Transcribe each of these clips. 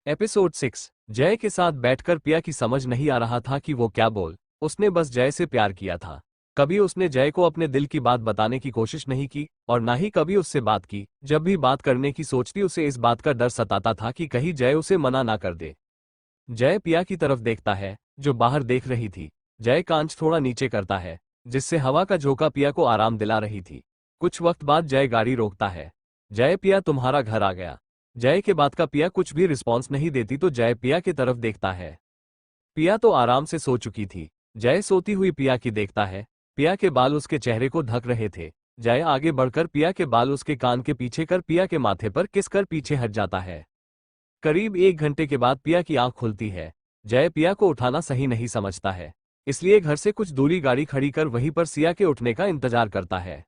Episode 6। जय के साथ बैठकर पिया की समझ नहीं आ रहा था कि वो क्या बोल। उसने बस जय से प्यार किया था। कभी उसने जय को अपने दिल की बात बताने की कोशिश नहीं की और ना ही कभी उससे बात की। जब भी बात करने की सोचती उसे इस बात का डर सताता था कि कहीं जय उसे मना ना कर दे। जय पिया की तरफ देखता है जो बाहर देख रही थी। जय कांच थोड़ा नीचे करता है जिससे हवा का झोंका पिया को आराम दिला रही थी। कुछ वक्त बाद जय गाड़ी रोकता है। जय पिया तुम्हारा घर आ गया। जय के बात का पिया कुछ भी रिस्पॉन्स नहीं देती तो जय पिया की तरफ देखता है। पिया तो आराम से सो चुकी थी। जय सोती हुई पिया की देखता है। पिया के बाल उसके चेहरे को ढक रहे थे। जय आगे बढ़कर पिया के बाल उसके कान के पीछे कर पिया के माथे पर किस कर पीछे हट जाता है। करीब 1 घंटे के बाद पिया की आंख खुलती है। जय पिया को उठाना सही नहीं समझता है, इसलिए घर से कुछ दूरी गाड़ी खड़ी कर वहीं पर सिया के उठने का इंतजार करता है।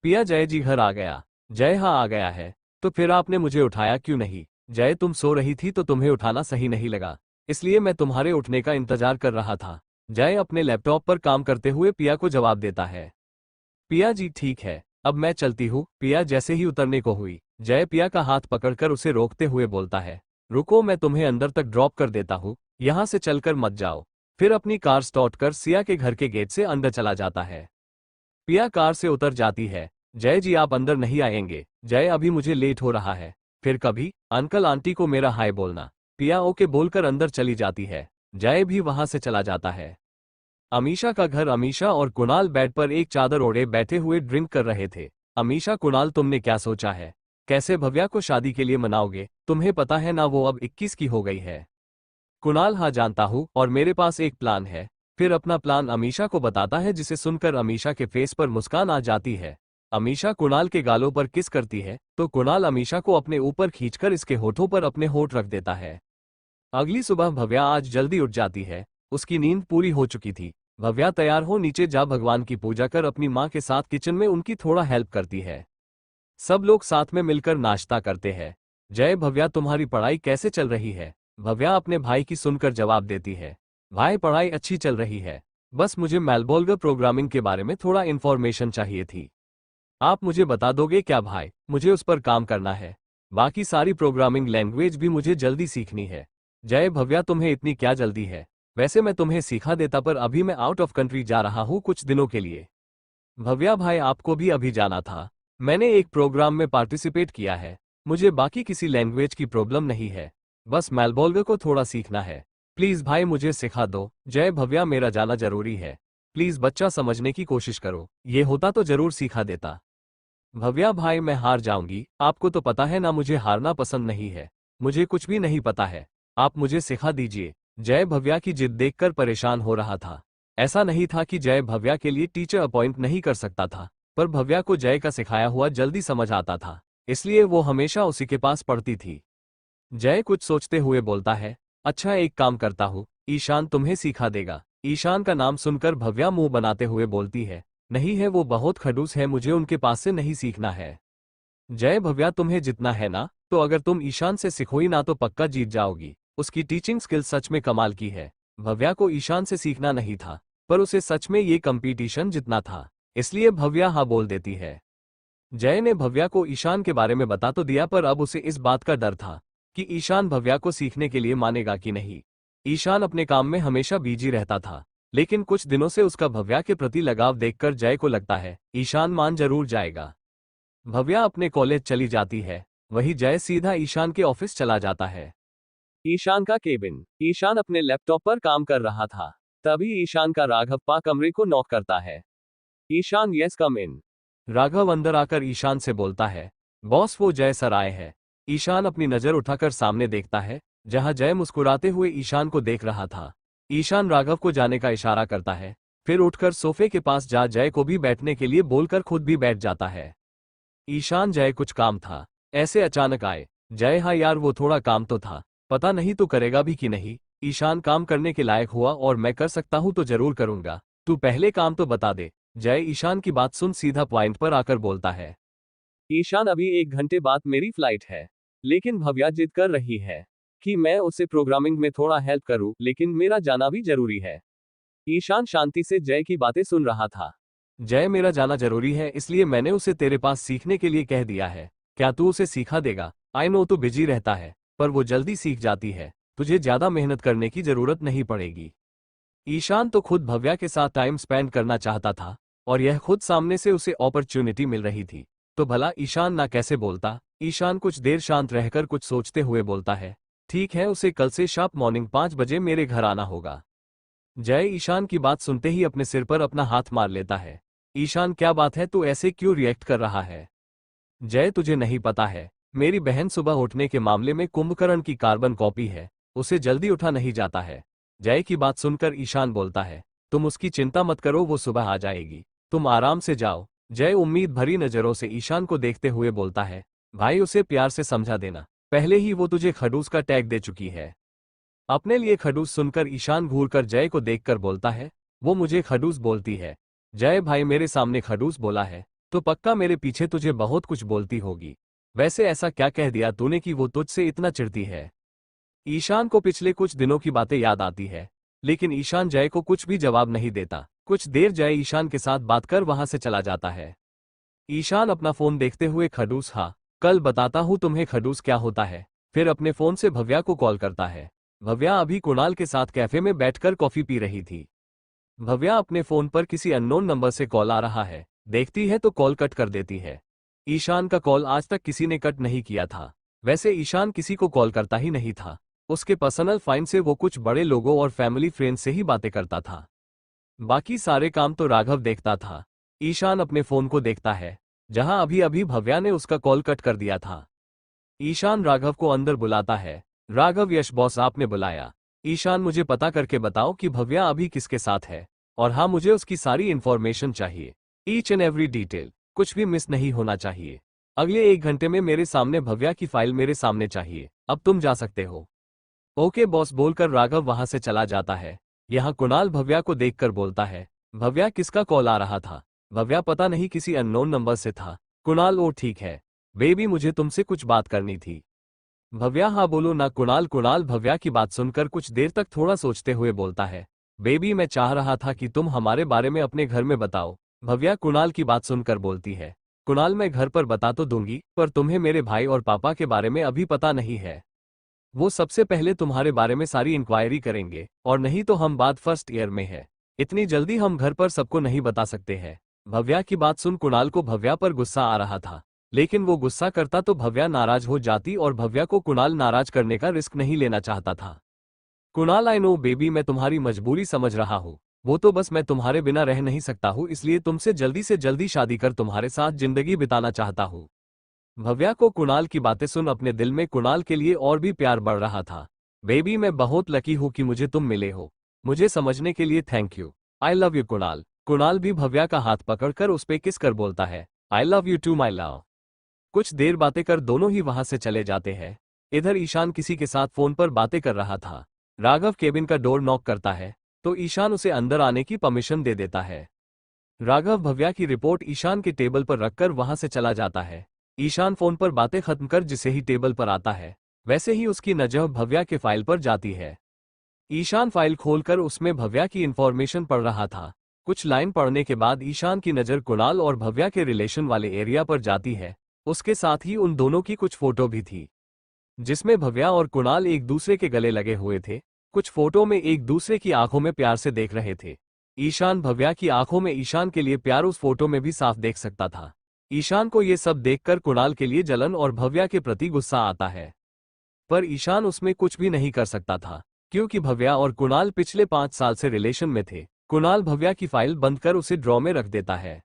पिया जय जी घर आ गया। जय हाँ आ गया है। तो फिर आपने मुझे उठाया क्यों नहीं? जय तुम सो रही थी तो तुम्हें उठाना सही नहीं लगा, इसलिए मैं तुम्हारे उठने का इंतजार कर रहा था। जय अपने लैपटॉप पर काम करते हुए पिया को जवाब देता है। पिया जी ठीक है, अब मैं चलती हूँ। पिया जैसे ही उतरने को हुई, जय पिया का हाथ पकड़कर उसे रोकते हुए बोलता है, रुको मैं तुम्हें अंदर तक ड्रॉप कर देता हूँ, यहाँ से चलकर मत जाओ। फिर अपनी कार स्टार्ट कर सिया के घर के गेट से अंदर चला जाता है। पिया कार से उतर जाती है। जय जी आप अंदर नहीं आएंगे? जय अभी मुझे लेट हो रहा है। फिर कभी अंकल आंटी को मेरा हाय बोलना। पिया ओके बोलकर अंदर चली जाती है। जय भी वहां से चला जाता है। अमीषा का घर। अमीषा और कुणाल बेड पर एक चादर ओढ़े बैठे हुए ड्रिंक कर रहे थे। अमीषा कुणाल तुमने क्या सोचा है? कैसे भव्या को शादी के लिए मनाओगे? तुम्हें पता है ना वो अब 21 की हो गई है। कुणाल हाँ जानता हूँ और मेरे पास एक प्लान है। फिर अपना प्लान अमीषा को बताता है जिसे सुनकर अमीषा के फेस पर मुस्कान आ जाती है। अमीषा कुणाल के गालों पर किस करती है तो कुणाल अमीषा को अपने ऊपर खींचकर इसके होठों पर अपने होठ रख देता है। अगली सुबह भव्या आज जल्दी उठ जाती है। उसकी नींद पूरी हो चुकी थी। भव्या तैयार हो नीचे जा भगवान की पूजा कर अपनी माँ के साथ किचन में उनकी थोड़ा हेल्प करती है। सब लोग साथ में मिलकर नाश्ता करते हैं। जय भव्या तुम्हारी पढ़ाई कैसे चल रही है? भव्या अपने भाई की सुनकर जवाब देती है, भाई पढ़ाई अच्छी चल रही है, बस मुझे मेलबोल्गर प्रोग्रामिंग के बारे में थोड़ा इन्फॉर्मेशन चाहिए थी। आप मुझे बता दोगे क्या भाई? मुझे उस पर काम करना है। बाकी सारी प्रोग्रामिंग लैंग्वेज भी मुझे जल्दी सीखनी है। जय भव्या तुम्हें इतनी क्या जल्दी है? वैसे मैं तुम्हें सिखा देता पर अभी मैं आउट ऑफ कंट्री जा रहा हूँ कुछ दिनों के लिए। भव्या भाई आपको भी अभी जाना था? मैंने एक प्रोग्राम में पार्टिसिपेट किया है। मुझे बाकी किसी लैंग्वेज की प्रॉब्लम नहीं है, बस मेलबोल्गर को थोड़ा सीखना है। प्लीज भाई मुझे सिखा दो। जय भव्या मेरा जाना जरूरी है, प्लीज बच्चा समझने की कोशिश करो, ये होता तो जरूर सिखा देता। भव्या भाई मैं हार जाऊंगी, आपको तो पता है ना मुझे हारना पसंद नहीं है। मुझे कुछ भी नहीं पता है, आप मुझे सिखा दीजिए। जय भव्या की जिद देखकर परेशान हो रहा था। ऐसा नहीं था कि जय भव्या के लिए टीचर अपॉइंट नहीं कर सकता था, पर भव्या को जय का सिखाया हुआ जल्दी समझ आता था, इसलिए वो हमेशा उसी के पास पढ़ती थी। जय कुछ सोचते हुए बोलता है, अच्छा एक काम करता हूँ, ईशान तुम्हें सिखा देगा। ईशान का नाम सुनकर भव्या मुंह बनाते हुए बोलती है, नहीं है वो बहुत खड़ूस है, मुझे उनके पास से नहीं सीखना है। जय भव्या तुम्हें जितना है ना, तो अगर तुम ईशान से सिखोई ना तो पक्का जीत जाओगी। उसकी टीचिंग स्किल सच में कमाल की है। भव्या को ईशान से सीखना नहीं था, पर उसे सच में ये कंपटीशन जितना था, इसलिए भव्या हाँ बोल देती है। जय ने भव्या को ईशान के बारे में बता तो दिया पर अब उसे इस बात का डर था कि ईशान भव्या को सीखने के लिए मानेगा कि नहीं। ईशान अपने काम में हमेशा बिजी रहता था, लेकिन कुछ दिनों से उसका भव्या के प्रति लगाव देखकर जय को लगता है ईशान मान जरूर जाएगा। भव्या अपने कॉलेज चली जाती है, वही जय सीधा ईशान के ऑफिस चला जाता है। ईशान का केबिन। ईशान अपने लैपटॉप पर काम कर रहा था, तभी ईशान का राघव कमरे को नॉक करता है। ईशान यस कम इन। राघव अंदर आकर ईशान से बोलता है, बॉस वो जय सर आए हैं। ईशान अपनी नजर उठाकर सामने देखता है, जहां जय मुस्कुराते हुए ईशान को देख रहा था। ईशान राघव को जाने का इशारा करता है, फिर उठकर सोफे के पास जा जय को भी बैठने के लिए बोलकर खुद भी बैठ जाता है। ईशान जय कुछ काम था, ऐसे अचानक आए? जय हाँ यार वो थोड़ा काम तो था, पता नहीं तू करेगा भी कि नहीं। ईशान काम करने के लायक हुआ और मैं कर सकता हूँ तो जरूर करूंगा, तू पहले काम तो बता दे। जय ईशान की बात सुन सीधा पॉइंट पर आकर बोलता है, ईशान अभी 1 घंटे बाद मेरी फ्लाइट है, लेकिन भव्या जिद कर रही है कि मैं उसे प्रोग्रामिंग में थोड़ा हेल्प करूं, लेकिन मेरा जाना भी जरूरी है। ईशान शांति से जय की बातें सुन रहा था। जय मेरा जाना जरूरी है इसलिए मैंने उसे तेरे पास सीखने के लिए कह दिया है, क्या तू उसे सिखा देगा? आई नो तू बिजी रहता है, पर वो जल्दी सीख जाती है, तुझे ज्यादा मेहनत करने की जरूरत नहीं पड़ेगी। ईशान तो खुद भव्या के साथ टाइम स्पेंड करना चाहता था, और यह खुद सामने से उसे अपॉर्चुनिटी मिल रही थी, तो भला ईशान ना कैसे बोलता। ईशान कुछ देर शांत रहकर कुछ सोचते हुए बोलता है, ठीक है, उसे कल से शार्प मॉर्निंग 5 बजे मेरे घर आना होगा। जय ईशान की बात सुनते ही अपने सिर पर अपना हाथ मार लेता है। ईशान, क्या बात है, तू ऐसे क्यों रिएक्ट कर रहा है? जय, तुझे नहीं पता है, मेरी बहन सुबह उठने के मामले में कुंभकर्ण की कार्बन कॉपी है, उसे जल्दी उठा नहीं जाता है। जय की बात सुनकर ईशान बोलता है, तुम उसकी चिंता मत करो, वो सुबह आ जाएगी, तुम आराम से जाओ। जय उम्मीद भरी नजरों से ईशान को देखते हुए बोलता है, भाई उसे प्यार से समझा देना, पहले ही वो तुझे खड़ूस का टैग दे चुकी है। अपने लिए खड़ूस सुनकर ईशान घूरकर जय को देखकर बोलता है, वो मुझे खड़ूस बोलती है? जय भाई, मेरे सामने खड़ूस बोला है तो पक्का मेरे पीछे तुझे बहुत कुछ बोलती होगी। वैसे ऐसा क्या कह दिया तूने कि वो तुझसे इतना चिढ़ती है? ईशान को पिछले कुछ दिनों की बातें याद आती है, लेकिन ईशान जय को कुछ भी जवाब नहीं देता। कुछ देर जय ईशान के साथ बात कर वहां से चला जाता है। ईशान अपना फोन देखते हुए, खड़ूस, हाँ कल बताता हूँ तुम्हें खड़ूस क्या होता है। फिर अपने फोन से भव्या को कॉल करता है। भव्या अभी कुणाल के साथ कैफे में बैठकर कॉफी पी रही थी। भव्या अपने फोन पर किसी अननोन नंबर से कॉल आ रहा है, देखती है तो कॉल कट कर देती है। ईशान का कॉल आज तक किसी ने कट नहीं किया था। वैसे ईशान किसी को कॉल करता ही नहीं था, उसके पर्सनल फाइन से वो कुछ बड़े लोगों और फैमिली फ्रेंड से ही बातें करता था। बाकी सारे काम तो राघव देखता था। ईशान अपने फोन को देखता है, जहां अभी अभी भव्या ने उसका कॉल कट कर दिया था। ईशान राघव को अंदर बुलाता है। राघव, यश बॉस आपने बुलाया। ईशान, मुझे पता करके बताओ कि भव्या अभी किसके साथ है, और हाँ, मुझे उसकी सारी इंफॉर्मेशन चाहिए, ईच एंड एवरी डिटेल, कुछ भी मिस नहीं होना चाहिए। अगले 1 घंटे में मेरे सामने भव्या की फाइल मेरे सामने चाहिए। अब तुम जा सकते हो। ओके बॉस बोलकर राघव वहां से चला जाता है। यहाँ कुणाल भव्या को देखकर बोलता है, भव्या किसका कॉल आ रहा था? भव्या, पता नहीं, किसी अननोन नंबर से था। कुणाल, ओ ठीक है बेबी, मुझे तुमसे कुछ बात करनी थी। भव्या, हाँ बोलो ना कुणाल। कुणाल भव्या की बात सुनकर कुछ देर तक थोड़ा सोचते हुए बोलता है, बेबी मैं चाह रहा था कि तुम हमारे बारे में अपने घर में बताओ। भव्या कुणाल की बात सुनकर बोलती है, कुणाल मैं घर पर बता तो दूंगी, पर तुम्हें मेरे भाई और पापा के बारे में अभी पता नहीं है। वो सबसे पहले तुम्हारे बारे में सारी इंक्वायरी करेंगे, और नहीं तो हम बात फर्स्ट ईयर में है, इतनी जल्दी हम घर पर सबको नहीं बता सकते हैं। भव्या की बात सुन कुणाल को भव्या पर गुस्सा आ रहा था, लेकिन वो गुस्सा करता तो भव्या नाराज हो जाती, और भव्या को कुणाल नाराज करने का रिस्क नहीं लेना चाहता था। कुणाल, आई नो बेबी, मैं तुम्हारी मजबूरी समझ रहा हूँ, वो तो बस मैं तुम्हारे बिना रह नहीं सकता हूँ, इसलिए तुमसे जल्दी से जल्दी शादी कर तुम्हारे साथ जिंदगी बिताना चाहता हूँ। भव्या को कुणाल की बातें सुन अपने दिल में कुणाल के लिए और भी प्यार बढ़ रहा था। बेबी मैं बहुत लकी हूँ कि मुझे तुम मिले हो, मुझे समझने के लिए thank you. I love you Kunal. Kunal भी भव्या का हाथ पकड़कर उस पे किस कर बोलता है, I love you too my love. कुछ देर बातें कर दोनों ही वहां से चले जाते हैं। इधर ईशान किसी के साथ फोन पर बातें कर रहा था। राघव केबिन का डोर नॉक करता है, तो ईशान उसे अंदर आने की परमिशन दे देता है। राघव भव्या की रिपोर्ट ईशान के टेबल पर रखकर वहां से चला जाता है। ईशान फोन पर बातें खत्म कर जिसे ही टेबल पर आता है, वैसे ही उसकी नजर भव्या के फाइल पर जाती है। ईशान फाइल खोलकर उसमें भव्या की इंफॉर्मेशन पढ़ रहा था। कुछ लाइन पढ़ने के बाद ईशान की नजर कुणाल और भव्या के रिलेशन वाले एरिया पर जाती है। उसके साथ ही उन दोनों की कुछ फोटो भी थी, जिसमें भव्या और कुणाल एक दूसरे के गले लगे हुए थे। कुछ फोटो में एक दूसरे की आंखों में प्यार से देख रहे थे। ईशान भव्या की आंखों में ईशान के लिए प्यार उस फोटो में भी साफ देख सकता था। ईशान को ये सब देखकर कुणाल के लिए जलन और भव्या के प्रति गुस्सा आता है, पर ईशान उसमें कुछ भी नहीं कर सकता था, क्योंकि भव्या और कुणाल पिछले 5 साल से रिलेशन में थे। कुणाल भव्या की फाइल बंद कर उसे ड्रॉ में रख देता है।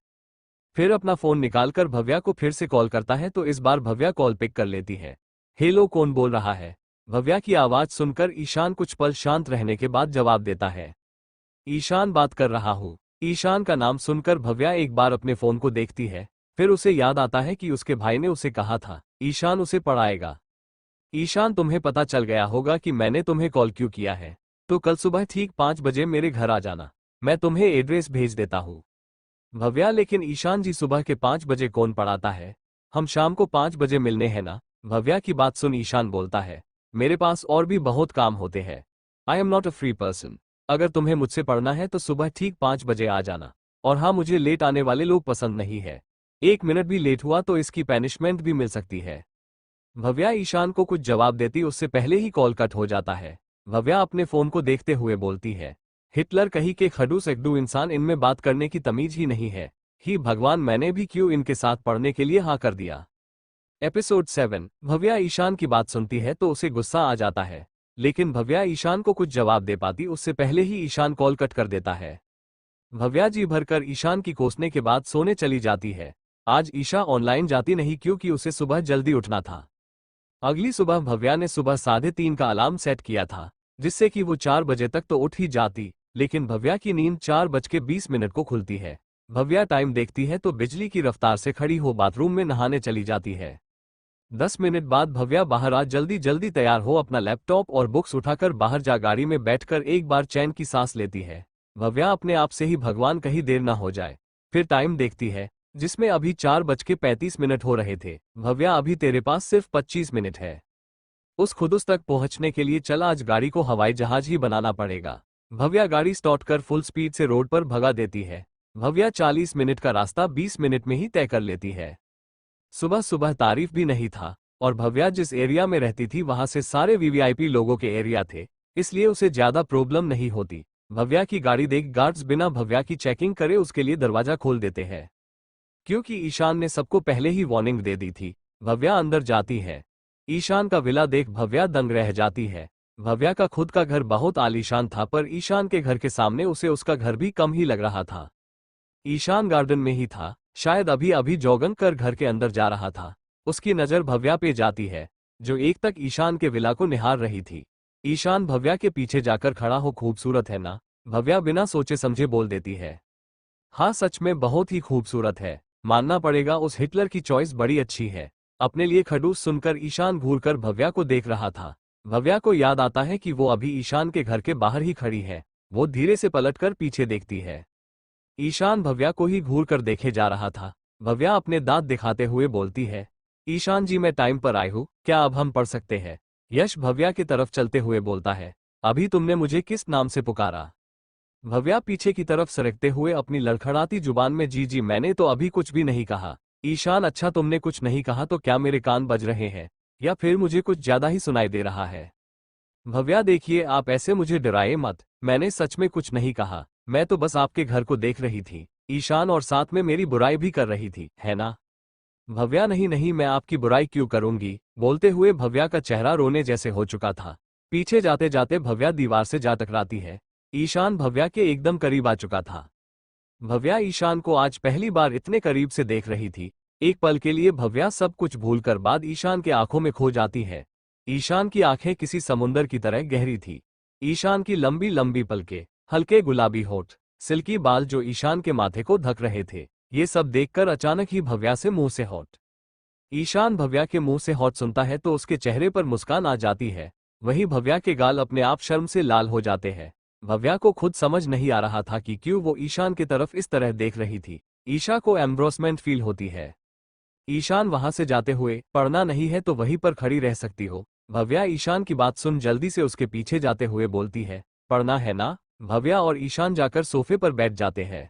फिर अपना फोन निकालकर भव्या को फिर से कॉल करता है, तो इस बार भव्या कॉल पिक कर लेती है। हेलो, कौन बोल रहा है? भव्या की आवाज सुनकर ईशान कुछ पल शांत रहने के बाद जवाब देता है, ईशान बात कर रहा हूँ। ईशान का नाम सुनकर भव्या एक बार अपने फोन को देखती है, फिर उसे याद आता है कि उसके भाई ने उसे कहा था ईशान उसे पढ़ाएगा। ईशान, तुम्हें पता चल गया होगा कि मैंने तुम्हें कॉल क्यों किया है, तो कल सुबह ठीक 5 बजे मेरे घर आ जाना, मैं तुम्हें एड्रेस भेज देता हूँ। भव्या, लेकिन ईशान जी सुबह के 5 बजे कौन पढ़ाता है, हम शाम को 5 बजे मिलने हैं ना। भव्या की बात सुन ईशान बोलता है, मेरे पास और भी बहुत काम होते हैं, I am not a free person. अगर तुम्हें मुझसे पढ़ना है तो सुबह ठीक 5 बजे आ जाना, और हाँ, मुझे लेट आने वाले लोग पसंद नहीं है, 1 मिनट भी लेट हुआ तो इसकी पैनिशमेंट भी मिल सकती है। भव्या ईशान को कुछ जवाब देती उससे पहले ही कॉल कट हो जाता है। भव्या अपने फोन को देखते हुए बोलती है, हिटलर कहीं के खडूस एकड़ू इंसान, इनमें बात करने की तमीज ही नहीं है। ही भगवान, मैंने भी क्यों इनके साथ पढ़ने के लिए हाँ कर दिया। एपिसोड 7। भव्या ईशान की बात सुनती है तो उसे गुस्सा आ जाता है, लेकिन भव्या ईशान को कुछ जवाब दे पाती उससे पहले ही ईशान कॉल कट कर देता है। भव्या जी भरकर ईशान की कोसने के बाद सोने चली जाती है। आज ईशा ऑनलाइन जाती नहीं क्योंकि उसे सुबह जल्दी उठना था। अगली सुबह भव्या ने सुबह 3:30 का अलार्म सेट किया था, जिससे कि वो 4 बजे तक तो उठ ही जाती, लेकिन भव्या की नींद 4:20 को खुलती है। भव्या टाइम देखती है तो बिजली की रफ्तार से खड़ी हो बाथरूम में नहाने चली जाती है। 10 मिनट बाद भव्या बाहर आ जल्दी जल्दी तैयार हो अपना लैपटॉप और बुक्स उठाकर बाहर जा गाड़ी में बैठकर एक बार चैन की सांस लेती है। भव्या अपने आप से ही भगवान कहीं देर ना हो जाए। फिर टाइम देखती है, जिसमें अभी 4:35 हो रहे थे। भव्या, अभी तेरे पास सिर्फ 25 मिनट है। उस खुदुस तक पहुंचने के लिए चल, आज गाड़ी को हवाई जहाज ही बनाना पड़ेगा। भव्या गाड़ी स्टार्ट कर फुल स्पीड से रोड पर भगा देती है। भव्या 40 मिनट का रास्ता 20 मिनट में ही तय कर लेती है। सुबह सुबह तारीफ भी नहीं था, और भव्या जिस एरिया में रहती थी वहां से सारे वीवीआईपी लोगों के एरिया थे, इसलिए उसे ज्यादा प्रॉब्लम नहीं होती। भव्या की गाड़ी देख गार्ड्स बिना भव्या की चेकिंग करे उसके लिए दरवाजा खोल देते हैं, क्योंकि ईशान ने सबको पहले ही वार्निंग दे दी थी। भव्या अंदर जाती है। ईशान का विला देख भव्या दंग रह जाती है। भव्या का खुद का घर बहुत आलीशान था, पर ईशान के घर के सामने उसे उसका घर भी कम ही लग रहा था। ईशान गार्डन में ही था, शायद अभी अभी जॉगिंग कर घर के अंदर जा रहा था। उसकी नज़र भव्या पे जाती है, जो एक तक ईशान के विला को निहार रही थी। ईशान भव्या के पीछे जाकर खड़ा हो, खूबसूरत है ना? भव्या बिना सोचे समझे बोल देती है। हाँ, सच में बहुत ही खूबसूरत है, मानना पड़ेगा उस हिटलर की चॉइस बड़ी अच्छी है। अपने लिए खड़ूस सुनकर ईशान घूरकर भव्या को देख रहा था। भव्या को याद आता है कि वो अभी ईशान के घर के बाहर ही खड़ी है। वो धीरे से पलटकर पीछे देखती है। ईशान भव्या को ही घूर कर देखे जा रहा था। भव्या अपने दांत दिखाते हुए बोलती है, ईशान जी मैं टाइम पर आई हूँ, क्या अब हम पढ़ सकते हैं? यश भव्या की तरफ चलते हुए बोलता है, अभी तुमने मुझे किस नाम से पुकारा? भव्या पीछे की तरफ सरकते हुए अपनी लड़खड़ाती जुबान में, जी जी मैंने तो अभी कुछ भी नहीं कहा। ईशान, अच्छा तुमने कुछ नहीं कहा तो क्या मेरे कान बज रहे हैं, या फिर मुझे कुछ ज्यादा ही सुनाई दे रहा है? भव्या देखिए, आप ऐसे मुझे डराए मत, मैंने सच में कुछ नहीं कहा, मैं तो बस आपके घर को देख रही थी ईशान, और साथ में मेरी बुराई भी कर रही थी, है ना? भव्या, नहीं नहीं, मैं आपकी बुराई क्यों करूंगी? बोलते हुए भव्या का चेहरा रोने जैसे हो चुका था। पीछे जाते जाते भव्या दीवार से जा टकराती है। ईशान भव्या के एकदम करीब आ चुका था। भव्या ईशान को आज पहली बार इतने करीब से देख रही थी। एक पल के लिए भव्या सब कुछ भूलकर बाद ईशान के आंखों में खो जाती है। ईशान की आंखें किसी समुंदर की तरह गहरी थी। ईशान की लंबी लंबी पलकें, हल्के गुलाबी होठ, सिल्की बाल जो ईशान के माथे को ढक रहे थे, ये सब देखकर अचानक ही भव्या से मुंह से होठ। ईशान भव्या के मुंह से होठ सुनता है तो उसके चेहरे पर मुस्कान आ जाती है। वहीं भव्या के गाल अपने आप शर्म से लाल हो जाते हैं। भव्या को खुद समझ नहीं आ रहा था कि क्यों वो ईशान की तरफ इस तरह देख रही थी। ईशा को एम्ब्रोसमेंट फील होती है। ईशान वहां से जाते हुए, पढ़ना नहीं है तो वहीं पर खड़ी रह सकती हो। भव्या ईशान की बात सुन जल्दी से उसके पीछे जाते हुए बोलती है, पढ़ना है ना? भव्या और ईशान जाकर सोफे पर बैठ जाते हैं।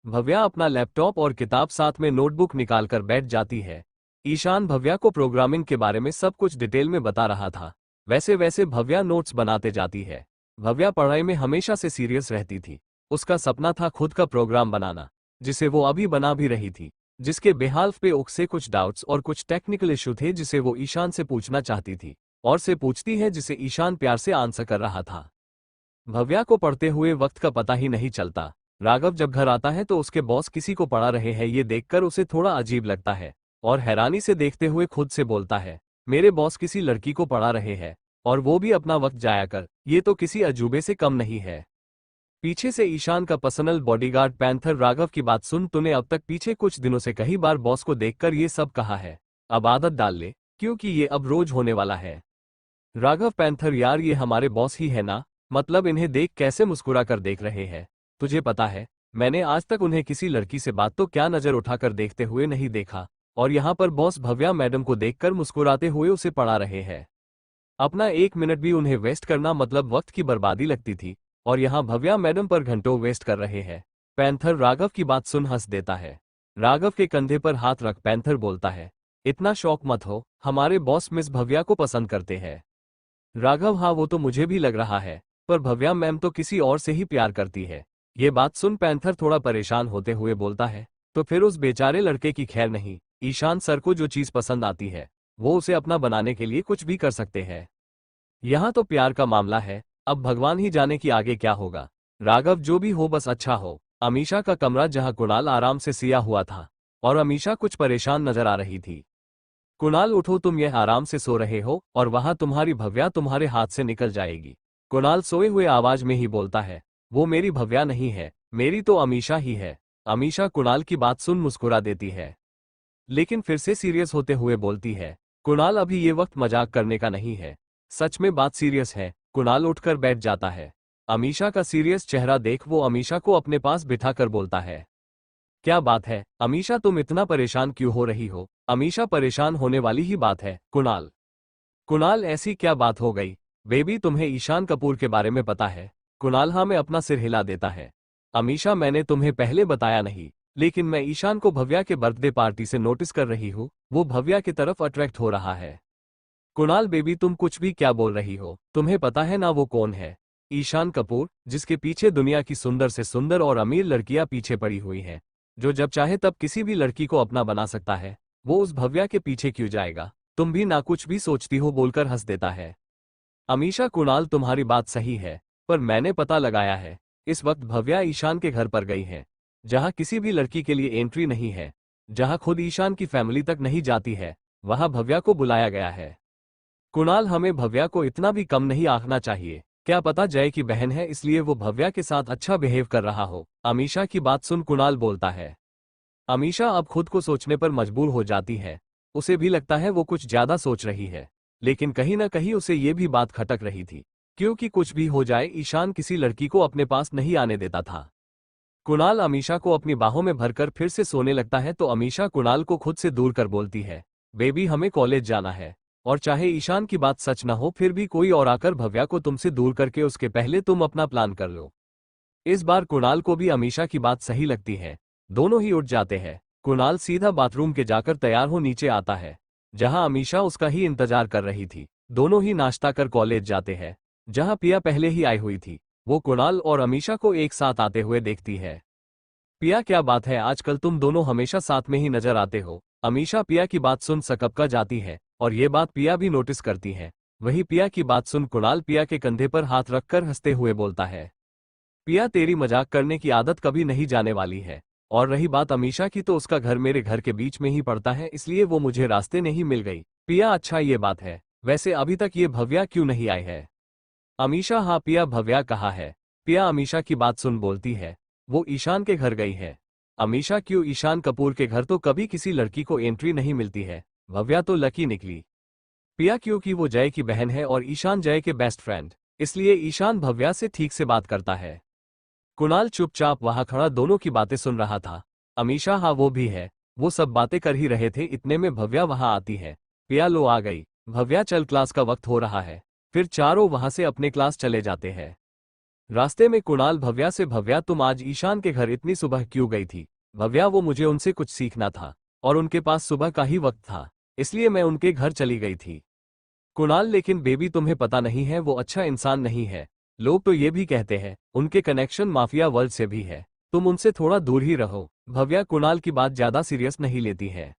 भव्या अपना लैपटॉप और किताब साथ में नोटबुक निकालकर बैठ जाती है। ईशान भव्या को प्रोग्रामिंग के बारे में सब कुछ डिटेल में बता रहा था। वैसे वैसे भव्या नोट्स बनाते जाती है। भव्या पढ़ाई में हमेशा से सीरियस रहती थी। उसका सपना था खुद का प्रोग्राम बनाना, जिसे वो अभी बना भी रही थी, जिसके बेहाल पे उसे कुछ डाउट्स और कुछ टेक्निकल इशू थे जिसे वो ईशान से पूछना चाहती थी, और से पूछती है जिसे ईशान प्यार से आंसर कर रहा था। भव्या को पढ़ते हुए वक्त का पता ही नहीं चलता। राघव जब घर आता है तो उसके बॉस किसी को पढ़ा रहे हैं, ये देखकर उसे थोड़ा अजीब लगता है, और हैरानी से देखते हुए खुद से बोलता है, मेरे बॉस किसी लड़की को पढ़ा रहे हैं, और वो भी अपना वक्त जाया कर, ये तो किसी अजूबे से कम नहीं है। पीछे से ईशान का पर्सनल बॉडीगार्ड पैंथर राघव की बात सुन, तूने अब तक पीछे कुछ दिनों से कई बार बॉस को देखकर ये सब कहा है, अब आदत डाल ले, क्योंकि ये अब रोज होने वाला है। राघव, पैंथर यार ये हमारे बॉस ही है ना, मतलब इन्हें देख कैसे मुस्कुरा कर देख रहे हैं। तुझे पता है, मैंने आज तक उन्हें किसी लड़की से बात तो क्या नजर उठाकर देखते हुए नहीं देखा, और यहाँ पर बॉस भव्या मैडम को देखकर मुस्कुराते हुए उसे पढ़ा रहे हैं। अपना 1 मिनट भी उन्हें वेस्ट करना मतलब वक्त की बर्बादी लगती थी, और यहाँ भव्या मैडम पर घंटों वेस्ट कर रहे हैं। पैंथर राघव की बात सुन हंस देता है। राघव के कंधे पर हाथ रख पैंथर बोलता है, इतना शौक मत हो, हमारे बॉस मिस भव्या को पसंद करते हैं। राघव हाँ वो तो मुझे भी लग रहा है, पर भव्या मैम तो किसी और से ही प्यार करती है। ये बात सुन पैंथर थोड़ा परेशान होते हुए बोलता है, तो फिर उस बेचारे लड़के की खैर नहीं। ईशान सर को जो चीज पसंद आती है वो उसे अपना बनाने के लिए कुछ भी कर सकते हैं। यहाँ तो प्यार का मामला है, अब भगवान ही जाने कि आगे क्या होगा। राघव जो भी हो बस अच्छा हो। अमीशा का कमरा जहाँ कुणाल आराम से सिया हुआ था और अमीशा कुछ परेशान नजर आ रही थी। कुणाल उठो, तुम यह आराम से सो रहे हो और वहां तुम्हारी भव्या तुम्हारे हाथ से निकल जाएगी। कुणाल सोए हुए आवाज में ही बोलता है, वो मेरी भव्या नहीं है, मेरी तो अमीशा ही है। अमीशा कुणाल की बात सुन मुस्कुरा देती है, लेकिन फिर से सीरियस होते हुए बोलती है, कुणाल अभी ये वक्त मजाक करने का नहीं है, सच में बात सीरियस है। कुणाल उठकर बैठ जाता है। अमीशा का सीरियस चेहरा देख वो अमीशा को अपने पास बिठाकर बोलता है, क्या बात है अमीशा, तुम इतना परेशान क्यों हो रही हो? अमीशा परेशान होने वाली ही बात है कुणाल। कुणाल ऐसी क्या बात हो गई? बेबी तुम्हें ईशान कपूर के बारे में पता है? कुणाल हाँ में अपना सिर हिला देता है। अमीशा मैंने तुम्हें पहले बताया नहीं, लेकिन मैं ईशान को भव्या के बर्थडे पार्टी से नोटिस कर रही हूँ, वो भव्या की तरफ अट्रैक्ट हो रहा है। कुणाल बेबी तुम कुछ भी क्या बोल रही हो? तुम्हें पता है ना वो कौन है? ईशान कपूर, जिसके पीछे दुनिया की सुंदर से सुंदर और अमीर लड़कियां पीछे पड़ी हुई हैं, जो जब चाहे तब किसी भी लड़की को अपना बना सकता है। वो उस भव्या के पीछे क्यों जाएगा? तुम भी ना कुछ भी सोचती हो बोलकर हंस देता है। अमीशा कुणाल तुम्हारी बात सही है, पर मैंने पता लगाया है, इस वक्त भव्या ईशान के घर पर गई है, जहां किसी भी लड़की के लिए एंट्री नहीं है, जहां खुद ईशान की फैमिली तक नहीं जाती है, वहां भव्या को बुलाया गया है। कुणाल हमें भव्या को इतना भी कम नहीं आंकना चाहिए, क्या पता जय की बहन है इसलिए वो भव्या के साथ अच्छा बिहेव कर रहा हो। अमीशा की बात सुन कुणाल बोलता है। अमीशा अब खुद को सोचने पर मजबूर हो जाती है, उसे भी लगता है वो कुछ ज्यादा सोच रही है, लेकिन कहीं ना कहीं उसे ये भी बात खटक रही थी, क्योंकि कुछ भी हो जाए ईशान किसी लड़की को अपने पास नहीं आने देता था। कुणाल अमीशा को अपनी बाहों में भरकर फिर से सोने लगता है तो अमीशा कुणाल को खुद से दूर कर बोलती है, बेबी हमें कॉलेज जाना है, और चाहे ईशान की बात सच ना हो फिर भी कोई और आकर भव्या को तुमसे दूर करके उसके पहले तुम अपना प्लान कर लो। इस बार कुणाल को भी अमीशा की बात सही लगती है, दोनों ही उठ जाते हैं। कुणाल सीधा बाथरूम के जाकर तैयार हो नीचे आता है, जहां अमीशा उसका ही इंतजार कर रही थी। दोनों ही नाश्ता कर कॉलेज जाते हैं, जहां पिया पहले ही आई हुई थी। वो कुणाल और अमीशा को एक साथ आते हुए देखती है। पिया क्या बात है, आजकल तुम दोनों हमेशा साथ में ही नजर आते हो। अमीशा पिया की बात सुन सकपका जाती है, और ये बात पिया भी नोटिस करती है। वही पिया की बात सुन कुणाल पिया के कंधे पर हाथ रखकर हंसते हुए बोलता है, पिया तेरी मजाक करने की आदत कभी नहीं जाने वाली है, और रही बात अमीशा की तो उसका घर मेरे घर के बीच में ही पड़ता है, इसलिए वो मुझे रास्ते नहीं मिल गई। पिया अच्छा ये बात है, वैसे अभी तक ये भव्या क्यों नहीं आई है? अमीशा हाँ पिया भव्या कहाँ है? पिया अमीशा की बात सुन बोलती है, वो ईशान के घर गई है। अमीशा क्यों? ईशान कपूर के घर तो कभी किसी लड़की को एंट्री नहीं मिलती है, भव्या तो लकी निकली। पिया क्योंकि वो जय की बहन है और ईशान जय के बेस्ट फ्रेंड, इसलिए ईशान भव्या से ठीक से बात करता है। कुणाल चुपचाप वहां खड़ा दोनों की बातें सुन रहा था। अमीशा हाँ वो भी है, वो सब बातें कर ही रहे थे, इतने में भव्या वहां आती है। पिया लो आ गई। भव्या चल क्लास का वक्त हो रहा है। फिर चारों वहां से अपने क्लास चले जाते हैं। रास्ते में कुणाल भव्या से, भव्या तुम आज ईशान के घर इतनी सुबह क्यों गई थी? भव्या वो मुझे उनसे कुछ सीखना था, और उनके पास सुबह का ही वक्त था, इसलिए मैं उनके घर चली गई थी। कुणाल लेकिन बेबी तुम्हें पता नहीं है वो अच्छा इंसान नहीं है, लोग तो ये भी कहते हैं उनके कनेक्शन माफिया वर्ल्ड से भी है, तुम उनसे थोड़ा दूर ही रहो। भव्या कुणाल की बात ज्यादा सीरियस नहीं लेती है।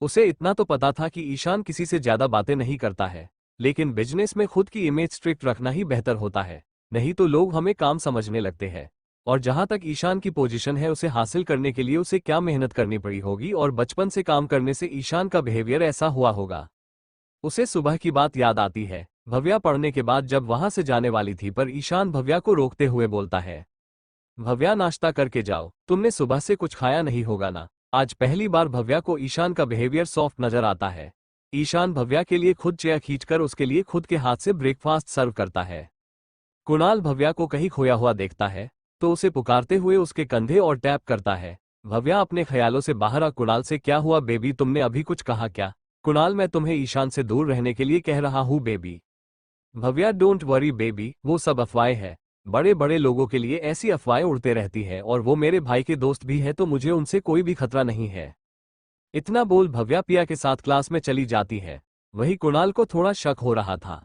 उसे इतना तो पता था कि ईशान किसी से ज्यादा बातें नहीं करता है, लेकिन बिजनेस में खुद की इमेज स्ट्रिक्ट रखना ही बेहतर होता है, नहीं तो लोग हमें काम समझने लगते हैं। और जहां तक ईशान की पोजीशन है उसे हासिल करने के लिए उसे क्या मेहनत करनी पड़ी होगी, और बचपन से काम करने से ईशान का बिहेवियर ऐसा हुआ होगा। उसे सुबह की बात याद आती है, भव्या पढ़ने के बाद जब वहां से जाने वाली थी, पर ईशान भव्या को रोकते हुए बोलता है, भव्या नाश्ता करके जाओ, तुमने सुबह से कुछ खाया नहीं होगा ना। आज पहली बार भव्या को ईशान का बिहेवियर सॉफ्ट नजर आता है। ईशान भव्या के लिए खुद चेयर खींचकर उसके लिए खुद के हाथ से ब्रेकफास्ट सर्व करता है। कुणाल भव्या को कहीं खोया हुआ देखता है, तो उसे पुकारते हुए उसके कंधे और टैप करता है। भव्या अपने ख्यालों से बाहर आ कुणाल से, क्या हुआ बेबी, तुमने अभी कुछ कहा क्या? कुणाल मैं तुम्हें ईशान से दूर रहने के लिए कह रहा हूँ baby. Bhavya don't worry baby, वो सब अफवाहें हैं, बड़े बड़े लोगों के लिए ऐसी अफवाहें उड़ते रहती है, और वो मेरे भाई के दोस्त भी है तो मुझे उनसे कोई भी खतरा नहीं है। इतना बोल भव्या पिया के साथ क्लास में चली जाती है। वही कुणाल को थोड़ा शक हो रहा था।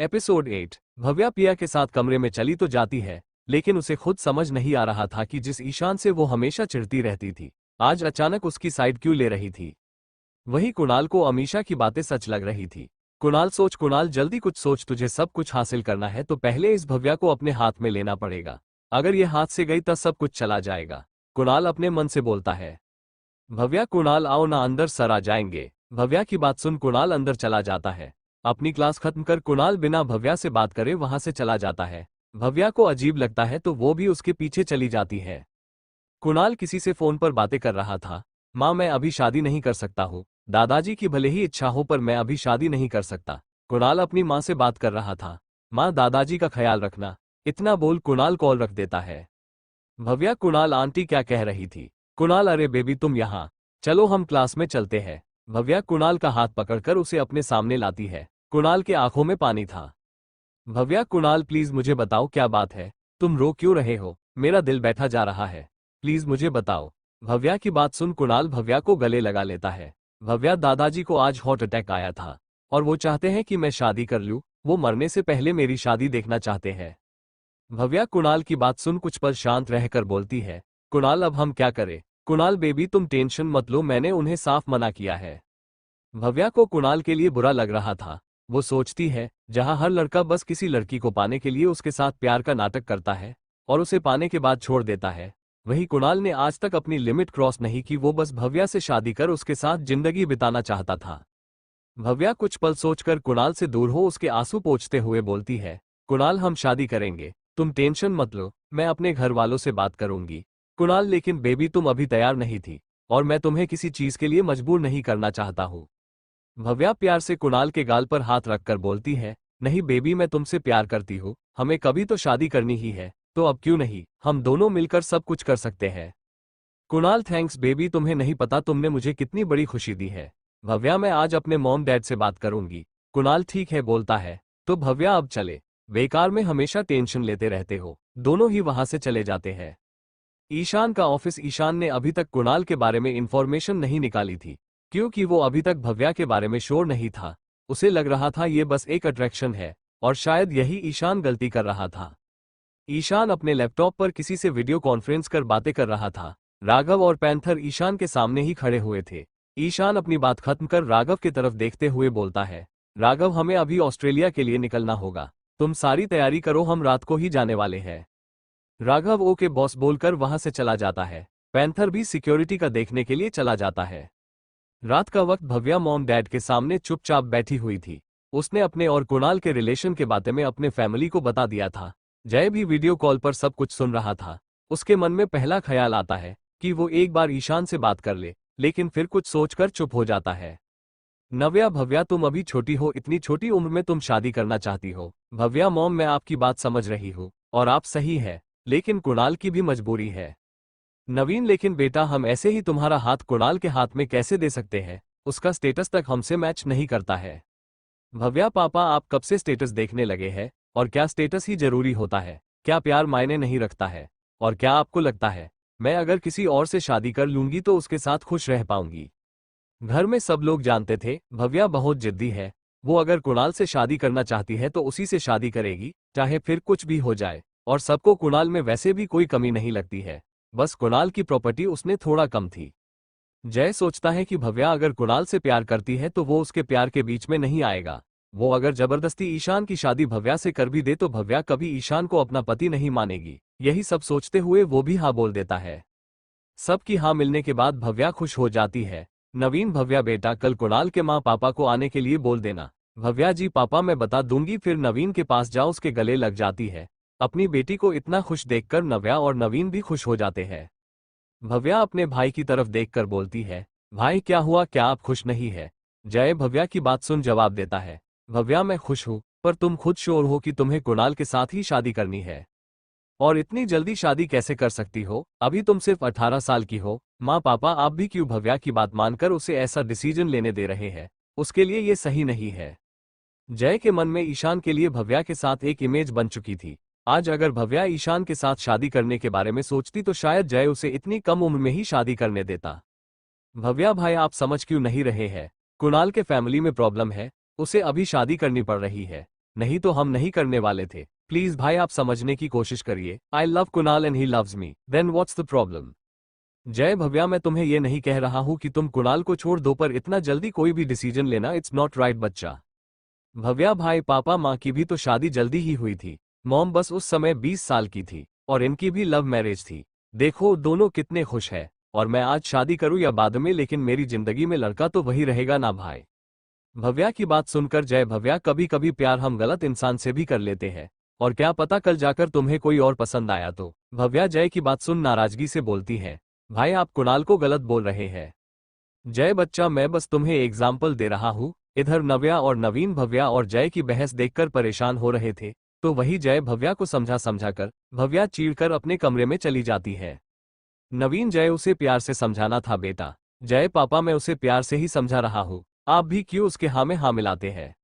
एपिसोड 8। भव्या पिया के साथ कमरे में चली तो जाती है, लेकिन उसे खुद समझ नहीं आ रहा था कि जिस ईशान से वो हमेशा चिढ़ती रहती थी, आज अचानक उसकी साइड क्यों ले रही थी। वही कुणाल को अमीषा की बातें सच लग रही थी। कुणाल जल्दी कुछ सोच, तुझे सब कुछ हासिल करना है तो पहले इस भव्या को अपने हाथ में लेना पड़ेगा। अगर ये हाथ से गई तो सब कुछ चला जाएगा, कुणाल अपने मन से बोलता है। भव्या, कुणाल आओ ना, अंदर सर आ जाएंगे। भव्या की बात सुन कुणाल अंदर चला जाता है। अपनी क्लास खत्म कर कुणाल बिना भव्या से बात करे वहां से चला जाता है। भव्या को अजीब लगता है तो वो भी उसके पीछे चली जाती है। कुणाल किसी से फोन पर बातें कर रहा था। माँ, मैं अभी शादी नहीं कर सकता हूँ। दादाजी की भले ही इच्छा हो पर मैं अभी शादी नहीं कर सकता। कुणाल अपनी माँ से बात कर रहा था। माँ, दादाजी का ख्याल रखना। इतना बोल कुणाल कॉल रख देता है। भव्या, कुणाल आंटी क्या कह रही थी? कुणाल, अरे बेबी तुम यहाँ चलो, हम क्लास में चलते हैं। भव्या कुणाल का हाथ पकड़कर उसे अपने सामने लाती है। कुणाल के आंखों में पानी था। भव्या, कुणाल प्लीज मुझे बताओ क्या बात है, तुम रो क्यों रहे हो? मेरा दिल बैठा जा रहा है, प्लीज मुझे बताओ। भव्या की बात सुन कुणाल भव्या को गले लगा लेता है। भव्या, दादाजी को आज हार्ट अटैक आया था और वो चाहते हैं कि मैं शादी कर लूं। वो मरने से पहले मेरी शादी देखना चाहते हैं। भव्या कुणाल की बात सुन कुछ पल शांत रहकर बोलती है। कुणाल, अब हम क्या करें? कुणाल बेबी तुम टेंशन मत लो, मैंने उन्हें साफ मना किया है। भव्या को कुणाल के लिए बुरा लग रहा था। वो सोचती है, जहां हर लड़का बस किसी लड़की को पाने के लिए उसके साथ प्यार का नाटक करता है और उसे पाने के बाद छोड़ देता है, वही कुणाल ने आज तक अपनी लिमिट क्रॉस नहीं की। वो बस भव्या से शादी कर उसके साथ जिंदगी बिताना चाहता था। भव्या कुछ पल सोचकर कुणाल से दूर हो उसके आंसू पोंछते हुए बोलती है। कुणाल, हम शादी करेंगे, तुम टेंशन मत लो, मैं अपने घर वालों से बात करूंगी। कुणाल, लेकिन बेबी तुम अभी तैयार नहीं थी और मैं तुम्हें किसी चीज के लिए मजबूर नहीं करना चाहता हूँ। भव्या प्यार से कुणाल के गाल पर हाथ रखकर बोलती है। नहीं बेबी, मैं तुमसे प्यार करती हूँ, हमें कभी तो शादी करनी ही है, तो अब क्यों नहीं, हम दोनों मिलकर सब कुछ कर सकते हैं। कुणाल, थैंक्स बेबी, तुम्हें नहीं पता तुमने मुझे कितनी बड़ी खुशी दी है। भव्या, मैं आज अपने मॉम डैड से बात करूंगी। कुणाल ठीक है बोलता है। तो भव्या अब चले, बेकार में हमेशा टेंशन लेते रहते हो। दोनों ही वहां से चले जाते हैं। ईशान का ऑफिस। ईशान ने अभी तक कुणाल के बारे में इंफॉर्मेशन नहीं निकाली थी, क्योंकि वो अभी तक भव्या के बारे में श्योर नहीं था। उसे लग रहा था ये बस एक अट्रैक्शन है और शायद यही ईशान गलती कर रहा था। ईशान अपने लैपटॉप पर किसी से वीडियो कॉन्फ्रेंस कर बातें कर रहा था। राघव और पैंथर ईशान के सामने ही खड़े हुए थे। ईशान अपनी बात खत्म कर राघव की तरफ देखते हुए बोलता है। राघव, हमें अभी ऑस्ट्रेलिया के लिए निकलना होगा, तुम सारी तैयारी करो, हम रात को ही जाने वाले हैं। राघव ओके बॉस बोलकर वहां से चला जाता है। पैंथर भी सिक्योरिटी का देखने के लिए चला जाता है। रात का वक्त भव्या मॉम डैड के सामने चुपचाप बैठी हुई थी। उसने अपने और कुणाल के रिलेशन के बारे में अपने फैमिली को बता दिया था। जय भी वीडियो कॉल पर सब कुछ सुन रहा था। उसके मन में पहला ख्याल आता है कि वो एक बार ईशान से बात कर ले, लेकिन फिर कुछ सोचकर चुप हो जाता है। नव्या, भव्या तुम अभी छोटी हो, इतनी छोटी उम्र में तुम शादी करना चाहती हो। भव्या, मॉम मैं आपकी बात समझ रही हूँ और आप सही है, लेकिन कुणाल की भी मजबूरी है। नवीन, लेकिन बेटा हम ऐसे ही तुम्हारा हाथ कुणाल के हाथ में कैसे दे सकते हैं? उसका स्टेटस तक हमसे मैच नहीं करता है। भव्या, पापा आप कब से स्टेटस देखने लगे हैं? और क्या स्टेटस ही जरूरी होता है? क्या प्यार मायने नहीं रखता है? और क्या आपको लगता है मैं अगर किसी और से शादी कर लूंगी तो उसके साथ खुश रह पाऊंगी? घर में सब लोग जानते थे भव्या बहुत जिद्दी है। वो अगर कुणाल से शादी करना चाहती है तो उसी से शादी करेगी, चाहे फिर कुछ भी हो जाए। और सबको कुणाल में वैसे भी कोई कमी नहीं लगती है, बस कुणाल की प्रॉपर्टी उसने थोड़ा कम थी। जय सोचता है कि भव्या अगर कुणाल से प्यार करती है तो वो उसके प्यार के बीच में नहीं आएगा। वो अगर जबरदस्ती ईशान की शादी भव्या से कर भी दे तो भव्या कभी ईशान को अपना पति नहीं मानेगी। यही सब सोचते हुए वो भी हाँ बोल देता है। सबकी हाँ मिलने के बाद भव्या खुश हो जाती है। नवीन, भव्या बेटा कल कुणाल के माँ पापा को आने के लिए बोल देना। भव्या, जी पापा मैं बता दूंगी। फिर नवीन के पास जाओ, उसके गले लग जाती है। अपनी बेटी को इतना खुश देखकर नव्या और नवीन भी खुश हो जाते हैं। भव्या अपने भाई की तरफ देखकर बोलती है। भाई क्या हुआ, क्या आप खुश नहीं है? जय भव्या की बात सुन जवाब देता है। भव्या, मैं खुश हूँ, पर तुम खुद श्योर हो कि तुम्हें कुणाल के साथ ही शादी करनी है? और इतनी जल्दी शादी कैसे कर सकती हो? अभी तुम सिर्फ 18 साल की हो। माँ पापा आप भी क्यों भव्या की बात मानकर उसे ऐसा डिसीजन लेने दे रहे हैं? उसके लिए ये सही नहीं है। जय के मन में ईशान के लिए भव्या के साथ एक इमेज बन चुकी थी। आज अगर भव्या ईशान के साथ शादी करने के बारे में सोचती तो शायद जय उसे इतनी कम उम्र में ही शादी करने देता। भव्या भाई आप समझ क्यों नहीं रहे हैं? कुणाल के फैमिली में प्रॉब्लम है, उसे अभी शादी करनी पड़ रही है, नहीं तो हम नहीं करने वाले थे। प्लीज भाई आप समझने की कोशिश करिए। I love Kunal and he loves me, then what's the problem? Jai Bhavya मैं तुम्हें ये नहीं कह रहा हूँ कि तुम कुणाल को छोड़ दो, पर इतना जल्दी कोई भी डिसीजन लेना इट्स नॉट राइट बच्चा। भव्या भाई पापा माँ की भी तो शादी जल्दी ही हुई थी। मॉम बस उस समय 20 साल की थी और इनकी भी लव मैरिज थी। देखो दोनों कितने खुश है, और मैं आज शादी करूं या बाद में, लेकिन मेरी जिंदगी में लड़का तो वही रहेगा ना भाई। भव्या की बात सुनकर जय भव्या कभी कभी प्यार हम गलत इंसान से भी कर लेते हैं, और क्या पता कल जाकर तुम्हें कोई और पसंद आया तो। भव्या जय की बात सुन नाराजगी से बोलती है, भाई आप कुणाल को गलत बोल रहे हैं। जय बच्चा मैं बस तुम्हें एग्जाम्पल दे रहा हूँ। इधर नव्या और नवीन भव्या और जय की बहस देखकर परेशान हो रहे थे, तो वही जय भव्या को समझा भव्या चीढ़कर अपने कमरे में चली जाती है। नवीन जय उसे प्यार से समझाना था, बेटा जय पापा मैं उसे प्यार से ही समझा रहा हूँ, आप भी क्यों उसके हाँ में हाँ मिलाते हैं?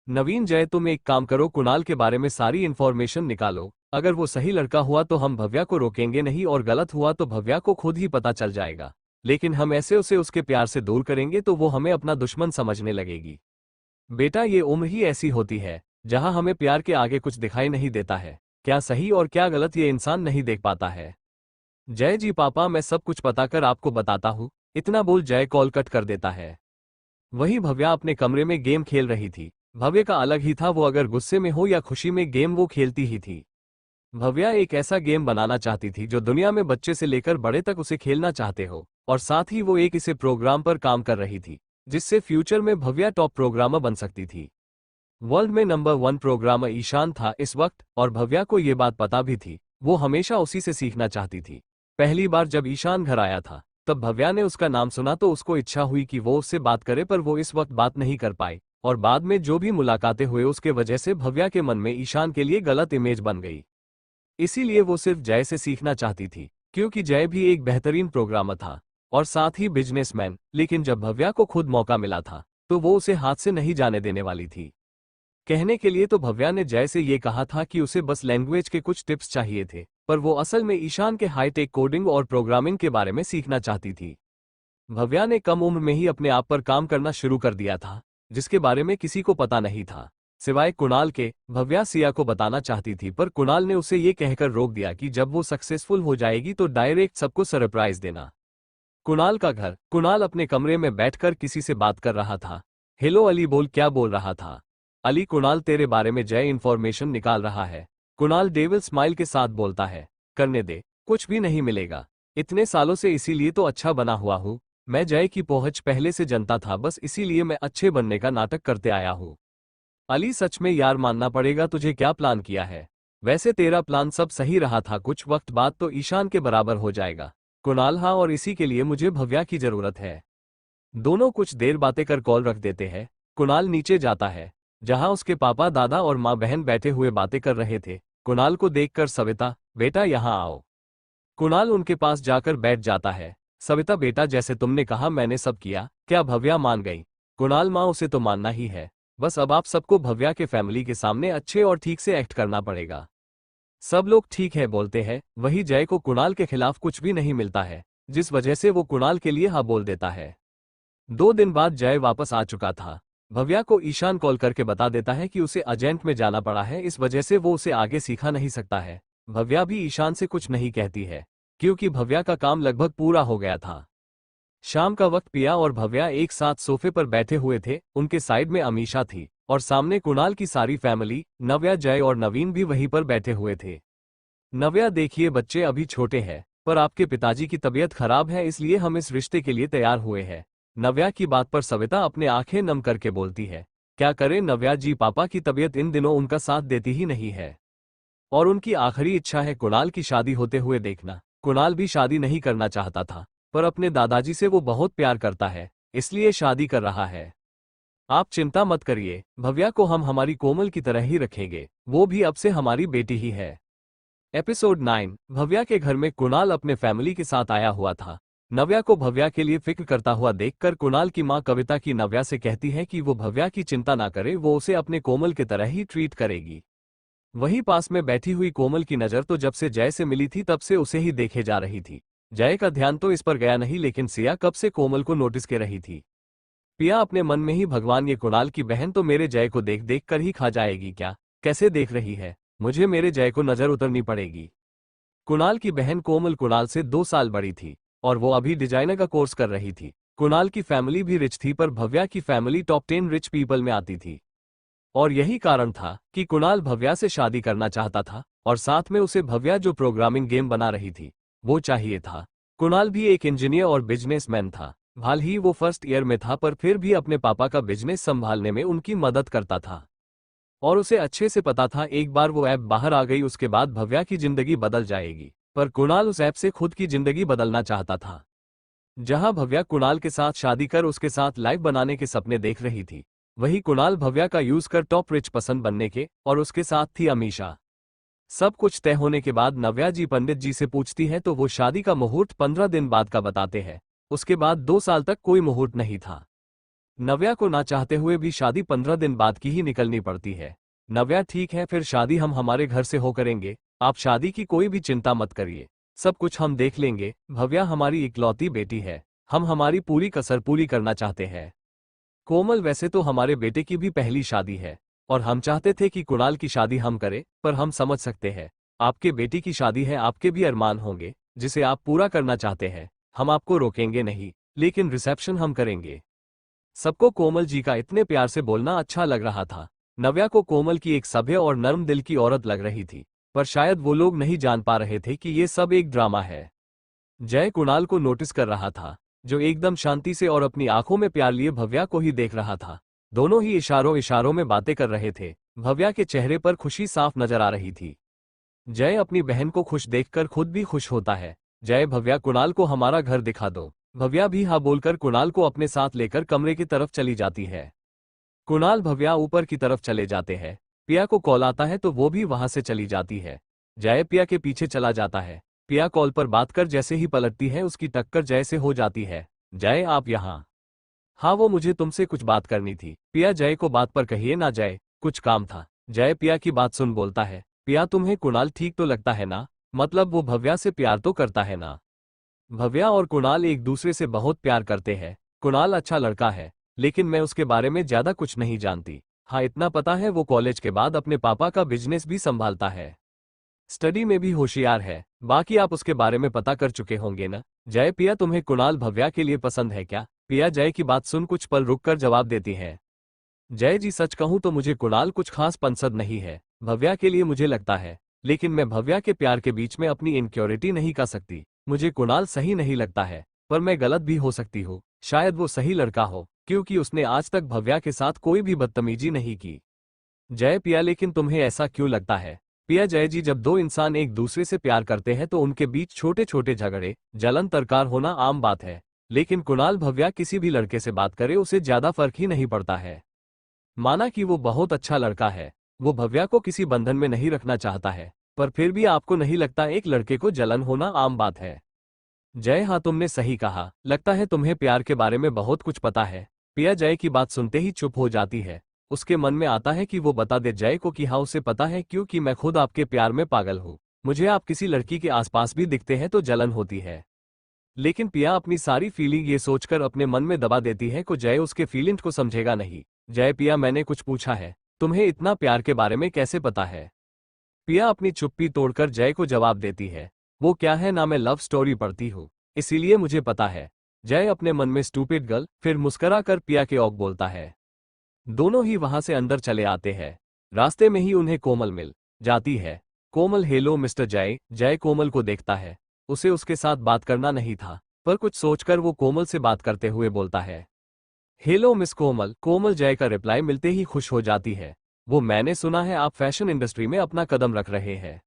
नवीन जय तुम एक काम करो, कुणाल के बारे में सारी इन्फॉर्मेशन निकालो। अगर वो सही लड़का हुआ तो हम भव्या को रोकेंगे नहीं, और गलत हुआ तो भव्या को खुद ही पता चल जाएगा। लेकिन हम ऐसे उसे उसके प्यार से दूर करेंगे तो वो हमें अपना दुश्मन समझने लगेगी। बेटा ये उम्र ही ऐसी होती है जहां हमें प्यार के आगे कुछ दिखाई नहीं देता है, क्या सही और क्या गलत ये इंसान नहीं देख पाता है। जय जी पापा मैं सब कुछ पता कर आपको बताता हूँ, इतना बोल जय कॉल कट कर देता है। वही भव्या अपने कमरे में गेम खेल रही थी। भव्य का अलग ही था, वो अगर गुस्से में हो या खुशी में गेम वो खेलती ही थी। भव्या एक ऐसा गेम बनाना चाहती थी जो दुनिया में बच्चे से लेकर बड़े तक उसे खेलना चाहते हो, और साथ ही वो एक इसे प्रोग्राम पर काम कर रही थी जिससे फ्यूचर में भव्या टॉप प्रोग्रामर बन सकती थी। वर्ल्ड में नंबर 1 प्रोग्रामर ईशान था इस वक्त, और भव्या को ये बात पता भी थी। वो हमेशा उसी से सीखना चाहती थी। पहली बार जब ईशान घर आया था तब भव्या ने उसका नाम सुना तो उसको इच्छा हुई कि वो उससे बात करे, पर वो इस वक्त बात नहीं कर पाई, और बाद में जो भी मुलाकातें हुए उसके वजह से भव्या के मन में ईशान के लिए गलत इमेज बन गई। इसीलिए वो सिर्फ जय से सीखना चाहती थी, क्योंकि जय भी एक बेहतरीन प्रोग्रामर था और साथ ही बिजनेसमैन। लेकिन जब भव्या को खुद मौका मिला था तो वो उसे हाथ से नहीं जाने देने वाली थी। कहने के लिए तो भव्या ने जय से ये कहा था कि उसे बस लैंग्वेज के कुछ टिप्स चाहिए थे, पर वो असल में ईशान के हाईटेक कोडिंग और प्रोग्रामिंग के बारे में सीखना चाहती थी। भव्या ने कम उम्र में ही अपने आप पर काम करना शुरू कर दिया था, जिसके बारे में किसी को पता नहीं था सिवाय कुणाल के। भव्या सिया को बताना चाहती थी, पर कुणाल ने उसे ये कहकर रोक दिया कि जब वो सक्सेसफुल हो जाएगी तो डायरेक्ट सबको सरप्राइज देना। कुणाल का घर। कुणाल अपने कमरे में बैठकर किसी से बात कर रहा था। हेलो अली बोल, क्या बोल रहा था? अली कुणाल तेरे बारे में जय इन्फॉर्मेशन निकाल रहा है। कुणाल डेविल स्माइल के साथ बोलता है, करने दे, कुछ भी नहीं मिलेगा। इतने सालों से इसीलिए तो अच्छा बना हुआ हूँ। मैं जय की पहुंच पहले से जनता था, बस इसीलिए मैं अच्छे बनने का नाटक करते आया हूँ। अली सच में यार मानना पड़ेगा, तुझे क्या प्लान किया है? वैसे तेरा प्लान सब सही रहा था, कुछ वक्त बाद तो ईशान के बराबर हो जाएगा। कुणाल हाँ, और इसी के लिए मुझे भव्या की जरूरत है। दोनों कुछ देर बातें कर कॉल रख देते हैं। कुणाल नीचे जाता है जहां उसके पापा दादा और माँ बहन बैठे हुए बातें कर रहे थे। कुणाल को देखकर सविता, बेटा यहाँ आओ। कुणाल उनके पास जाकर बैठ जाता है। सविता, बेटा जैसे तुमने कहा मैंने सब किया, क्या भव्या मान गई? कुणाल, माँ उसे तो मानना ही है, बस अब आप सबको भव्या के फैमिली के सामने अच्छे और ठीक से एक्ट करना पड़ेगा। सब लोग ठीक है बोलते हैं। वही जय को कुणाल के खिलाफ कुछ भी नहीं मिलता है, जिस वजह से वो कुणाल के लिए हाँ बोल देता है। 2 दिन बाद जय वापस आ चुका था। भव्या को ईशान कॉल करके बता देता है कि उसे अर्जेंट में जाना पड़ा है, इस वजह से वो उसे आगे सीखा नहीं सकता है। भव्या भी ईशान से कुछ नहीं कहती है, क्योंकि भव्या का काम लगभग पूरा हो गया था। शाम का वक्त पिया और भव्या एक साथ सोफे पर बैठे हुए थे। उनके साइड में अमीशा थी और सामने कुणाल की सारी फैमिली, नव्या, जय और नवीन भी वहीं पर बैठे हुए थे। नव्या, देखिए बच्चे अभी छोटे हैं, पर आपके पिताजी की तबीयत खराब है, इसलिए हम इस रिश्ते के लिए तैयार हुए हैं। नव्या की बात पर सविता अपने आंखें नम करके बोलती है, क्या करें नव्या जी, पापा की तबीयत इन दिनों उनका साथ देती ही नहीं है, और उनकी आखिरी इच्छा है कुणाल की शादी होते हुए देखना। कुणाल भी शादी नहीं करना चाहता था, पर अपने दादाजी से वो बहुत प्यार करता है, इसलिए शादी कर रहा है। आप चिंता मत करिए, भव्या को हम हमारी कोमल की तरह ही रखेंगे, वो भी अब से हमारी बेटी ही है। एपिसोड 9। भव्या के घर में कुणाल अपने फैमिली के साथ आया हुआ था। नव्या को भव्या के लिए फिक्र करता हुआ देखकर कुणाल की मां कविता की नव्या से कहती है कि वो भव्या की चिंता ना करे, वो उसे अपने कोमल की तरह ही ट्रीट करेगी। वहीं पास में बैठी हुई कोमल की नजर तो जब से जय से मिली थी तब से उसे ही देखे जा रही थी। जय का ध्यान तो इस पर गया नहीं, लेकिन सिया कब से कोमल को नोटिस कर रही थी। पिया अपने मन में ही, भगवान, ये कुणाल की बहन तो मेरे जय को देख देख कर ही खा जाएगी क्या? कैसे देख रही है, मुझे मेरे जय को नजर उतरनी पड़ेगी। कुणाल की बहन कोमल कुणाल से 2 साल बड़ी थी और वो अभी डिजाइनर का कोर्स कर रही थी। कुणाल की फैमिली भी रिच थी, पर भव्या की फैमिली टॉप 10 रिच पीपल में आती थी। और यही कारण था कि कुणाल भव्या से शादी करना चाहता था और साथ में उसे भव्या जो प्रोग्रामिंग गेम बना रही थी वो चाहिए था। कुणाल भी एक इंजीनियर और बिजनेसमैन था। हाल ही वो फर्स्ट ईयर में था, पर फिर भी अपने पापा का बिजनेस संभालने में उनकी मदद करता था। और उसे अच्छे से पता था एक बार वो ऐप बाहर आ गई उसके बाद भव्या की जिंदगी बदल जाएगी। पर कुणाल उस ऐप से खुद की जिंदगी बदलना चाहता था। जहां भव्या कुणाल के साथ शादी कर उसके साथ लाइफ बनाने के सपने देख रही थी, वही कुणाल भव्या का यूज कर टॉप रिच पसंद बनने के, और उसके साथ थी अमीषा। सब कुछ तय होने के बाद नव्या जी पंडित जी से पूछती है तो वो शादी का मुहूर्त 15 दिन बाद का बताते हैं। उसके बाद 2 साल तक कोई मुहूर्त नहीं था। नव्या को ना चाहते हुए भी शादी 15 दिन बाद की ही निकलनी पड़ती है। नव्या, ठीक है, फिर शादी हम हमारे घर से हो करेंगे, आप शादी की कोई भी चिंता मत करिए, सब कुछ हम देख लेंगे। भव्या हमारी इकलौती बेटी है, हम हमारी पूरी कसर पूरी करना चाहते हैं। कोमल, वैसे तो हमारे बेटे की भी पहली शादी है और हम चाहते थे कि कुणाल की शादी हम करें, पर हम समझ सकते हैं आपके बेटी की शादी है, आपके भी अरमान होंगे जिसे आप पूरा करना चाहते हैं। हम आपको रोकेंगे नहीं, लेकिन रिसेप्शन हम करेंगे। सबको कोमल जी का इतने प्यार से बोलना अच्छा लग रहा था। नव्या को कोमल की एक सभ्य और नर्म दिल की औरत लग रही थी, पर शायद वो लोग नहीं जान पा रहे थे कि ये सब एक ड्रामा है। जय कुणाल को नोटिस कर रहा था, जो एकदम शांति से और अपनी आंखों में प्यार लिए भव्या को ही देख रहा था। दोनों ही इशारों इशारों में बातें कर रहे थे। भव्या के चेहरे पर खुशी साफ नजर आ रही थी। जय अपनी बहन को खुश देखकर खुद भी खुश होता है। जय, भव्या, कुणाल को हमारा घर दिखा दो। भव्या भी हाँ बोलकर कुणाल को अपने साथ लेकर कमरे की तरफ चली जाती है। कुणाल भव्या ऊपर की तरफ चले जाते हैं। पिया को कॉल आता है तो वो भी वहां से चली जाती है। जय पिया के पीछे चला जाता है। पिया कॉल पर बात कर जैसे ही पलटती है उसकी टक्कर जय से हो जाती है। जय, आप यहाँ? हाँ, वो मुझे तुमसे कुछ बात करनी थी। पिया, जय को बात पर कहिए ना जय, कुछ काम था। जय पिया की बात सुन बोलता है, पिया तुम्हें कुणाल ठीक तो लगता है ना? मतलब वो भव्या से प्यार तो करता है ना? भव्या और कुणाल एक दूसरे से बहुत प्यार करते हैं। कुणाल अच्छा लड़का है, लेकिन मैं उसके बारे में ज्यादा कुछ नहीं जानती। हाँ, इतना पता है वो कॉलेज के बाद अपने पापा का बिजनेस भी संभालता है, स्टडी में भी होशियार है। बाकी आप उसके बारे में पता कर चुके होंगे ना? जय, पिया तुम्हें कुणाल भव्या के लिए पसंद है क्या? पिया जय की बात सुन कुछ पल रुककर जवाब देती है। जय जी, सच कहूं तो मुझे कुणाल कुछ खास पसंद नहीं है। भव्या के लिए मुझे लगता है, लेकिन मैं भव्या के प्यार के बीच में अपनी इनक्योरिटी नहीं कर सकती। मुझे कुणाल सही नहीं लगता है, पर मैं गलत भी हो सकती हूँ। शायद वो सही लड़का हो, क्योंकि उसने आज तक भव्या के साथ कोई भी बदतमीजी नहीं की। जय, पिया, लेकिन तुम्हें ऐसा क्यों लगता है? पिया जय जी, जब दो इंसान एक दूसरे से प्यार करते हैं तो उनके बीच छोटे छोटे झगड़े, जलन, तकरार होना आम बात है। लेकिन कुणाल भव्या किसी भी लड़के से बात करे उसे ज्यादा फर्क ही नहीं पड़ता है। माना कि वो बहुत अच्छा लड़का है, वो भव्या को किसी बंधन में नहीं रखना चाहता है, पर फिर भी आपको नहीं लगता एक लड़के को जलन होना आम बात है? जय, हाँ, तुमने सही कहा, लगता है तुम्हें प्यार के बारे में बहुत कुछ पता है। पिया जय की बात सुनते ही चुप हो जाती है। उसके मन में आता है कि वो बता दे जय को कि हाँ उसे पता है, क्योंकि मैं खुद आपके प्यार में पागल हूँ। मुझे आप किसी लड़की के आसपास भी दिखते हैं तो जलन होती है। लेकिन पिया अपनी सारी फीलिंग ये सोचकर अपने मन में दबा देती है कि जय उसके फीलिंग को समझेगा नहीं। जय, पिया, मैंने कुछ पूछा है, तुम्हें इतना प्यार के बारे में कैसे पता है? पिया अपनी चुप्पी तोड़कर जय को जवाब देती है, वो क्या है ना, मैं लव स्टोरी पढ़ती हूँ, इसीलिए मुझे पता है। जय अपने मन में स्टूपिड गर्ल, फिर मुस्कुराकर पिया के औक बोलता है। दोनों ही वहां से अंदर चले आते हैं। रास्ते में ही उन्हें कोमल मिल जाती है। कोमल, हेलो मिस्टर जय। जय कोमल को देखता है। उसे उसके साथ बात करना नहीं था, पर कुछ सोचकर वो कोमल से बात करते हुए बोलता है, हेलो मिस कोमल। कोमल जय का रिप्लाई मिलते ही खुश हो जाती है। वो, मैंने सुना है आप फैशन इंडस्ट्री में अपना कदम रख रहे हैं।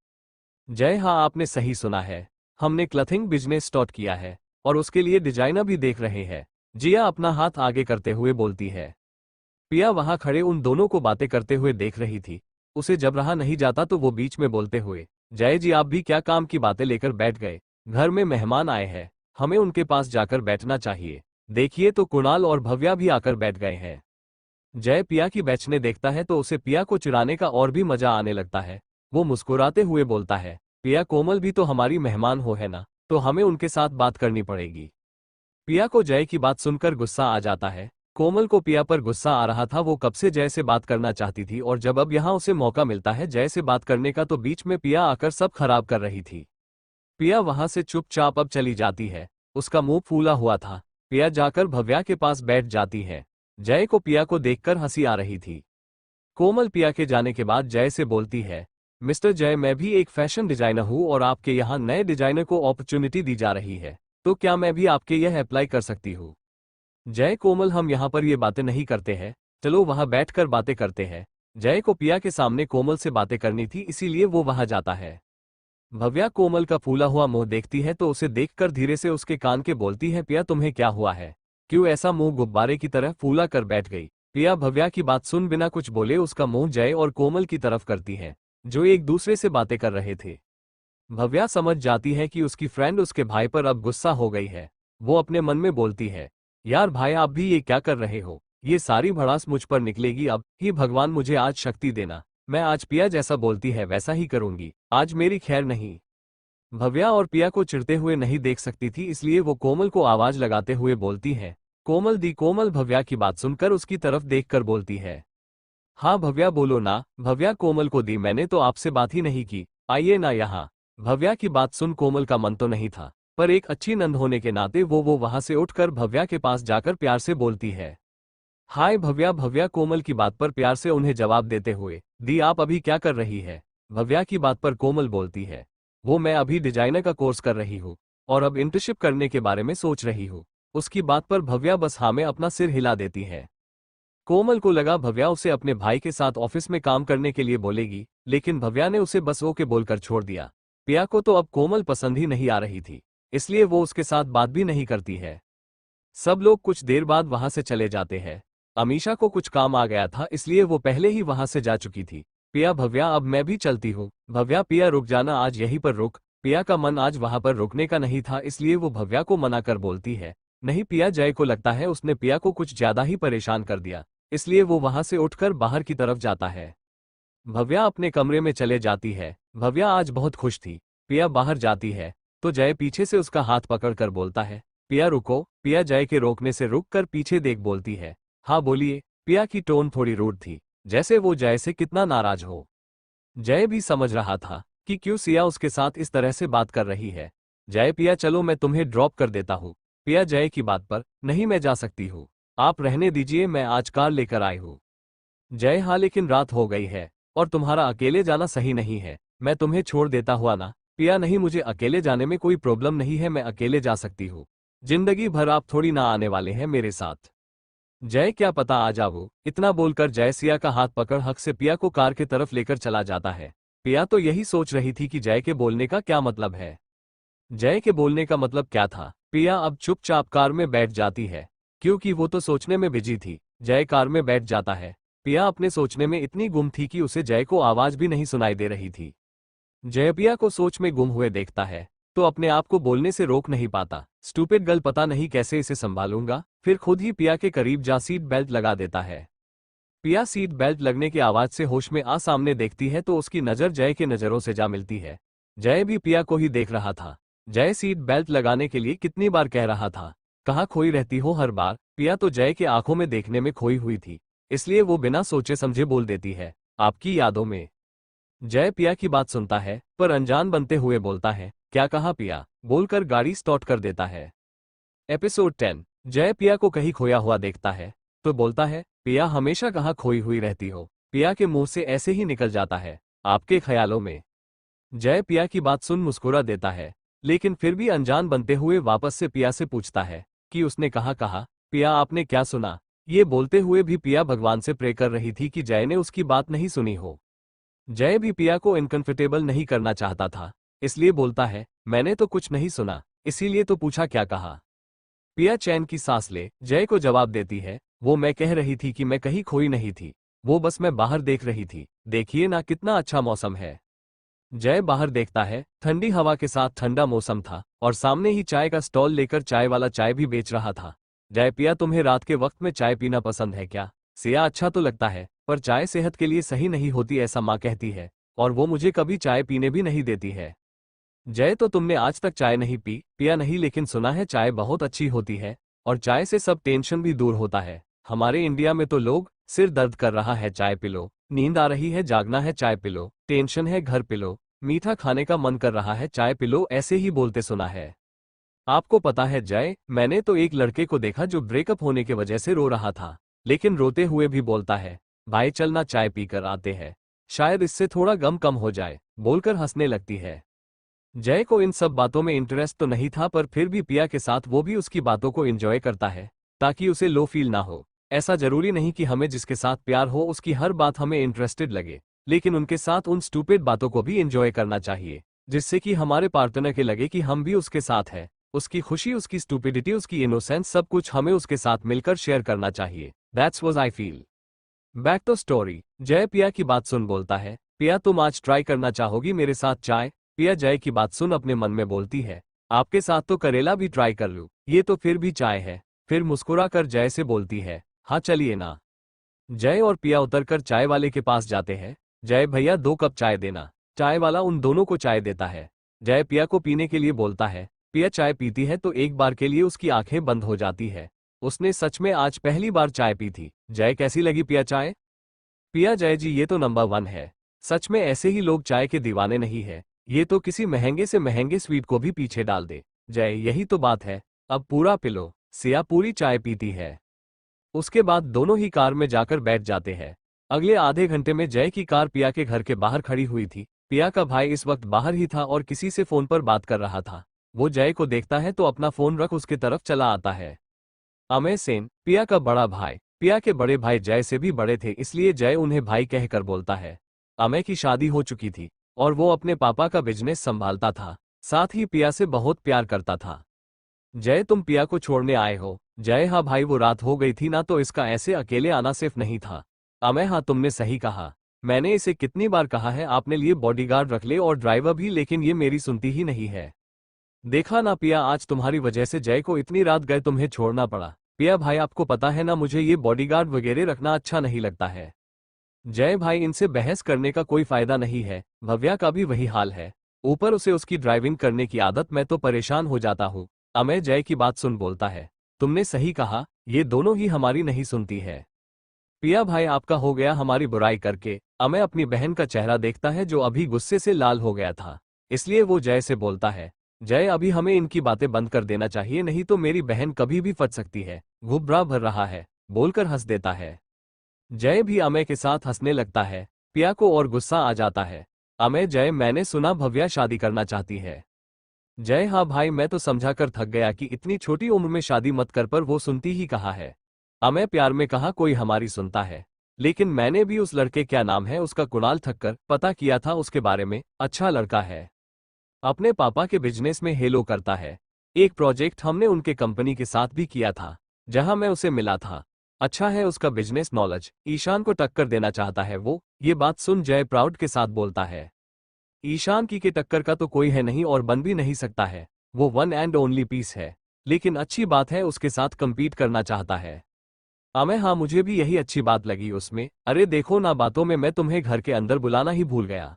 जय, हाँ, आपने सही सुना है, हमने क्लथिंग बिजनेस स्टार्ट किया है और उसके लिए डिजाइनर भी देख रहे हैं। जिया अपना हाथ आगे करते हुए बोलती है। पिया वहां खड़े उन दोनों को बातें करते हुए देख रही थी। उसे जब रहा नहीं जाता तो वो बीच में बोलते हुए, जय जी, आप भी क्या काम की बातें लेकर बैठ गए? घर में मेहमान आए हैं, हमें उनके पास जाकर बैठना चाहिए। देखिए तो कुणाल और भव्या भी आकर बैठ गए हैं। जय पिया की बैठने देखता है तो उसे पिया को चिढ़ाने का और भी मजा आने लगता है। वो मुस्कुराते हुए बोलता है, पिया, कोमल भी तो हमारी मेहमान हो है ना, तो हमें उनके साथ बात करनी पड़ेगी। पिया को जय की बात सुनकर गुस्सा आ जाता है। कोमल को पिया पर गुस्सा आ रहा था, वो कब से जय से बात करना चाहती थी और जब अब यहाँ उसे मौका मिलता है जय से बात करने का तो बीच में पिया आकर सब खराब कर रही थी। पिया वहां से चुपचाप अब चली जाती है। उसका मुंह फूला हुआ था। पिया जाकर भव्या के पास बैठ जाती है। जय को पिया को देखकर हंसी आ रही थी। कोमल पिया के जाने के बाद जय से बोलती है, मिस्टर जय, मैं भी एक फैशन डिजाइनर हूँ और आपके यहाँ नए डिजाइनर को अपॉर्चुनिटी दी जा रही है, तो क्या मैं भी आपके यह अप्लाई कर सकती हूँ? जय, कोमल, हम यहाँ पर ये बातें नहीं करते हैं, चलो वहाँ बैठकर बातें करते हैं। जय को पिया के सामने कोमल से बातें करनी थी, इसीलिए वो वहाँ जाता है। भव्या कोमल का फूला हुआ मुंह देखती है तो उसे देखकर धीरे से उसके कान के बोलती है, पिया तुम्हें क्या हुआ है, क्यों ऐसा मुंह गुब्बारे की तरह फूला कर बैठ गई? पिया भव्या की बात सुन बिना कुछ बोले उसका मुंह जय और कोमल की तरफ करती है, जो एक दूसरे से बातें कर रहे थे। भव्या समझ जाती है कि उसकी फ्रेंड उसके भाई पर अब गुस्सा हो गई है। वो अपने मन में बोलती है, यार भाई, आप भी ये क्या कर रहे हो? ये सारी भड़ास मुझ पर निकलेगी अब। ही भगवान, मुझे आज शक्ति देना। मैं आज पिया जैसा बोलती है वैसा ही करूंगी, आज मेरी खैर नहीं। भव्या और पिया को चिढ़ते हुए नहीं देख सकती थी, इसलिए वो कोमल को आवाज लगाते हुए बोलती है, कोमल दी। कोमल भव्या की बात सुनकर उसकी तरफ देखकर बोलती है, हाँ भव्या बोलो ना। भव्या कोमल को दी, मैंने तो आपसे बात ही नहीं की, आइए ना यहाँ। भव्या की बात सुन कोमल का मन तो नहीं था, पर एक अच्छी नंद होने के नाते वो वहां से उठकर भव्या के पास जाकर प्यार से बोलती है, हाय भव्या। भव्या कोमल की बात पर प्यार से उन्हें जवाब देते हुए, दी आप अभी क्या कर रही है? भव्या की बात पर कोमल बोलती है, वो मैं अभी डिजाइनर का कोर्स कर रही हूँ और अब इंटर्नशिप करने के बारे में सोच रही हूँ। उसकी बात पर भव्या बस हाँ में अपना सिर हिला देती है। कोमल को लगा भव्या उसे अपने भाई के साथ ऑफिस में काम करने के लिए बोलेगी, लेकिन भव्या ने उसे बस ओके बोलकर छोड़ दिया। पिया को तो अब कोमल पसंद ही नहीं आ रही थी, इसलिए वो उसके साथ बात भी नहीं करती है। सब लोग कुछ देर बाद वहां से चले जाते हैं। अमीशा को कुछ काम आ गया था, इसलिए वो पहले ही वहां से जा चुकी थी। पिया, भव्या, अब मैं भी चलती हूँ। भव्या, पिया रुक जाना, आज यहीं पर रुक। पिया का मन आज वहां पर रुकने का नहीं था, इसलिए वो भव्या को मना कर बोलती है, नहीं पिया। जय को लगता है उसने पिया को कुछ ज्यादा ही परेशान कर दिया, इसलिए वो वहां से उठकर बाहर की तरफ जाता है। भव्या अपने कमरे में चले जाती है। भव्या आज बहुत खुश थी। पिया बाहर जाती है तो जय पीछे से उसका हाथ पकड़कर बोलता है, पिया रुको। पिया जय के रोकने से रुककर पीछे देख बोलती है, हाँ बोलिए। पिया की टोन थोड़ी रूड थी, जैसे वो जय से कितना नाराज हो। जय भी समझ रहा था कि क्यों सिया उसके साथ इस तरह से बात कर रही है। जय, पिया चलो मैं तुम्हें ड्रॉप कर देता हूँ। पिया जय की बात पर, नहीं मैं जा सकती हूँ, आप रहने दीजिए, मैं आज कार लेकर आई हूँ। जय, हाँ लेकिन रात हो गई है और तुम्हारा अकेले जाना सही नहीं है, मैं तुम्हें छोड़ देता हुआ ना। पिया, नहीं, मुझे अकेले जाने में कोई प्रॉब्लम नहीं है, मैं अकेले जा सकती हूँ। जिंदगी भर आप थोड़ी ना आने वाले हैं मेरे साथ। जय, क्या पता आ जाओ। इतना बोलकर जय सिया का हाथ पकड़ हक से पिया को कार की तरफ लेकर चला जाता है। पिया तो यही सोच रही थी कि जय के बोलने का क्या मतलब है। जय के बोलने का मतलब क्या था। पिया अब चुपचाप कार में बैठ जाती है, क्योंकि वो तो सोचने में बिजी थी। जय कार में बैठ जाता है। पिया अपने सोचने में इतनी गुम थी कि उसे जय को आवाज भी नहीं सुनाई दे रही थी। जय पिया को सोच में गुम हुए देखता है तो अपने आप को बोलने से रोक नहीं पाता। स्टूपिड गर्ल, पता नहीं कैसे इसे संभालूंगा। फिर खुद ही पिया के करीब जा सीट बेल्ट लगा देता है। पिया सीट बेल्ट लगने की आवाज से होश में आ सामने देखती है तो उसकी नजर जय के नजरों से जा मिलती है। जय भी पिया को ही देख रहा था। जय सीट बेल्ट लगाने के लिए कितनी बार कह रहा था, कहाँ खोई रहती हो हर बार। पिया तो जय के आंखों में देखने में खोई हुई थी, इसलिए वो बिना सोचे समझे बोल देती है, आपकी यादों में। जय पिया की बात सुनता है पर अनजान बनते हुए बोलता है, क्या कहा पिया, बोलकर गाड़ी स्टार्ट कर देता है। एपिसोड 10। जय पिया को कहीं खोया हुआ देखता है तो बोलता है, पिया हमेशा कहाँ खोई हुई रहती हो। पिया के मुंह से ऐसे ही निकल जाता है, आपके ख्यालों में। जय पिया की बात सुन मुस्कुरा देता है, लेकिन फिर भी अनजान बनते हुए वापस से पिया से पूछता है कि उसने कहा। पिया, आपने क्या सुना? ये बोलते हुए भी पिया भगवान से प्रे कर रही थी कि जय ने उसकी बात नहीं सुनी हो। जय भी पिया को इनकंफर्टेबल नहीं करना चाहता था, इसलिए बोलता है, मैंने तो कुछ नहीं सुना, इसीलिए तो पूछा क्या कहा। पिया चैन की सांस ले जय को जवाब देती है, वो मैं कह रही थी कि मैं कहीं खोई नहीं थी, वो बस मैं बाहर देख रही थी, देखिए ना कितना अच्छा मौसम है। जय बाहर देखता है, ठंडी हवा के साथ ठंडा मौसम था और सामने ही चाय का स्टॉल लेकर चाय वाला चाय भी बेच रहा था। जय, पिया तुम्हें रात के वक्त में चाय पीना पसंद है क्या? सिया, अच्छा तो लगता है पर चाय सेहत के लिए सही नहीं होती, ऐसा माँ कहती है और वो मुझे कभी चाय पीने भी नहीं देती है। जय तो तुमने आज तक चाय नहीं पी? पिया नहीं, लेकिन सुना है चाय बहुत अच्छी होती है और चाय से सब टेंशन भी दूर होता है। हमारे इंडिया में तो लोग सिर दर्द कर रहा है चाय पी लो, नींद आ रही है जागना है चाय पी लो, टेंशन है घर पी लो, मीठा खाने का मन कर रहा है चाय पी लो, ऐसे ही बोलते सुना है। आपको पता है जय, मैंने तो एक लड़के को देखा जो ब्रेकअप होने की वजह से रो रहा था, लेकिन रोते हुए भी बोलता है भाई चलना चाय पीकर आते हैं, शायद इससे थोड़ा गम कम हो जाए, बोलकर हंसने लगती है। जय को इन सब बातों में इंटरेस्ट तो नहीं था, पर फिर भी पिया के साथ वो भी उसकी बातों को एंजॉय करता है ताकि उसे लो फील ना हो। ऐसा जरूरी नहीं कि हमें जिसके साथ प्यार हो उसकी हर बात हमें इंटरेस्टेड लगे, लेकिन उनके साथ उन स्टूपिड बातों को भी एंजॉय करना चाहिए, जिससे कि हमारे पार्टनर के लगे कि हम भी उसके साथ हैं। उसकी खुशी, उसकी स्टूपिडिटी, उसकी इनोसेंस, सब कुछ हमें उसके साथ मिलकर शेयर करना चाहिए। That's what I feel. Back to story. Jai Piya की बात सुन बोलता है पिया तुम आज ट्राई करना चाहोगी मेरे साथ चाय? पिया जय की बात सुन अपने मन में बोलती है आपके साथ तो करेला भी ट्राई कर लूं, ये तो फिर भी चाय है। फिर मुस्कुरा कर जय से बोलती है हाँ चलिए ना। जय और पिया उतरकर चाय वाले के पास जाते हैं। जय भैया 2 कप चाय देना। चाय वाला उन दोनों को चाय देता है। जय पिया को पीने के लिए बोलता है। पिया चाय पीती है तो एक बार के लिए उसकी आंखें बंद हो जाती है। उसने सच में आज पहली बार चाय पी थी। जय कैसी लगी पिया चाय? पिया जय जी ये तो नंबर 1 है। सच में ऐसे ही लोग चाय के दीवाने नहीं है, ये तो किसी महंगे से महंगे स्वीट को भी पीछे डाल दे। जय यही तो बात है, अब पूरा पिलो। सिया पूरी चाय पीती है। उसके बाद दोनों ही कार में जाकर बैठ जाते हैं। अगले आधे घंटे में जय की कार पिया के घर के बाहर खड़ी हुई थी। पिया का भाई इस वक्त बाहर ही था और किसी से फोन पर बात कर रहा था। वो जय को देखता है तो अपना फोन रख उसकी तरफ चला आता है। अमय सेन, पिया का बड़ा भाई। पिया के बड़े भाई जय से भी बड़े थे, इसलिए जय उन्हें भाई कहकर बोलता है। अमय की शादी हो चुकी थी और वो अपने पापा का बिजनेस संभालता था, साथ ही पिया से बहुत प्यार करता था। जय तुम पिया को छोड़ने आए हो? जय हाँ भाई, वो रात हो गई थी ना, तो इसका ऐसे अकेले आना सिर्फ नहीं था। अमय हाँ तुमने सही कहा, मैंने इसे कितनी बार कहा है आपने लिए बॉडीगार्ड रख ले और ड्राइवर भी, लेकिन ये मेरी सुनती ही नहीं है। देखा ना पिया, आज तुम्हारी वजह से जय को इतनी रात गए तुम्हें छोड़ना पड़ा। पिया भाई आपको पता है ना, मुझे ये बॉडीगार्ड वगैरह रखना अच्छा नहीं लगता है। जय भाई इनसे बहस करने का कोई फायदा नहीं है, भव्या का भी वही हाल है, ऊपर उसे उसकी ड्राइविंग करने की आदत, मैं तो परेशान हो जाता हूँ। अमय जय की बात सुन बोलता है तुमने सही कहा, ये दोनों ही हमारी नहीं सुनती है। पिया भाई आपका हो गया हमारी बुराई करके। अमय अपनी बहन का चेहरा देखता है जो अभी गुस्से से लाल हो गया था, इसलिए वो जय से बोलता है जय अभी हमें इनकी बातें बंद कर देना चाहिए, नहीं तो मेरी बहन कभी भी फट सकती है। घुबरा भर रहा है, बोलकर हंस देता है। जय भी अमय के साथ हंसने लगता है। पिया को और गुस्सा आ जाता है। अमय जय मैंने सुना भव्या शादी करना चाहती है। जय हाँ भाई, मैं तो समझा कर थक गया कि इतनी छोटी उम्र में शादी मत कर, पर वो सुनती ही कहाँ है। अमय प्यार में कहा कोई हमारी सुनता है, लेकिन मैंने भी उस लड़के, क्या नाम है उसका, कुणाल ठक्कर, पता किया था उसके बारे में, अच्छा लड़का है, अपने पापा के बिजनेस में हेलो करता है। एक प्रोजेक्ट हमने उनके कंपनी के साथ भी किया था जहां मैं उसे मिला था, अच्छा है उसका बिजनेस नॉलेज, ईशान को टक्कर देना चाहता है वो। ये बात सुन जय प्राउड के साथ बोलता है ईशान की के टक्कर का तो कोई है नहीं और बन भी नहीं सकता है, वो वन एंड ओनली पीस है, लेकिन अच्छी बात है उसके साथ कंपीट करना चाहता है। अमय हाँ मुझे भी यही अच्छी बात लगी उसमें। अरे देखो ना, बातों में मैं तुम्हें घर के अंदर बुलाना ही भूल गया।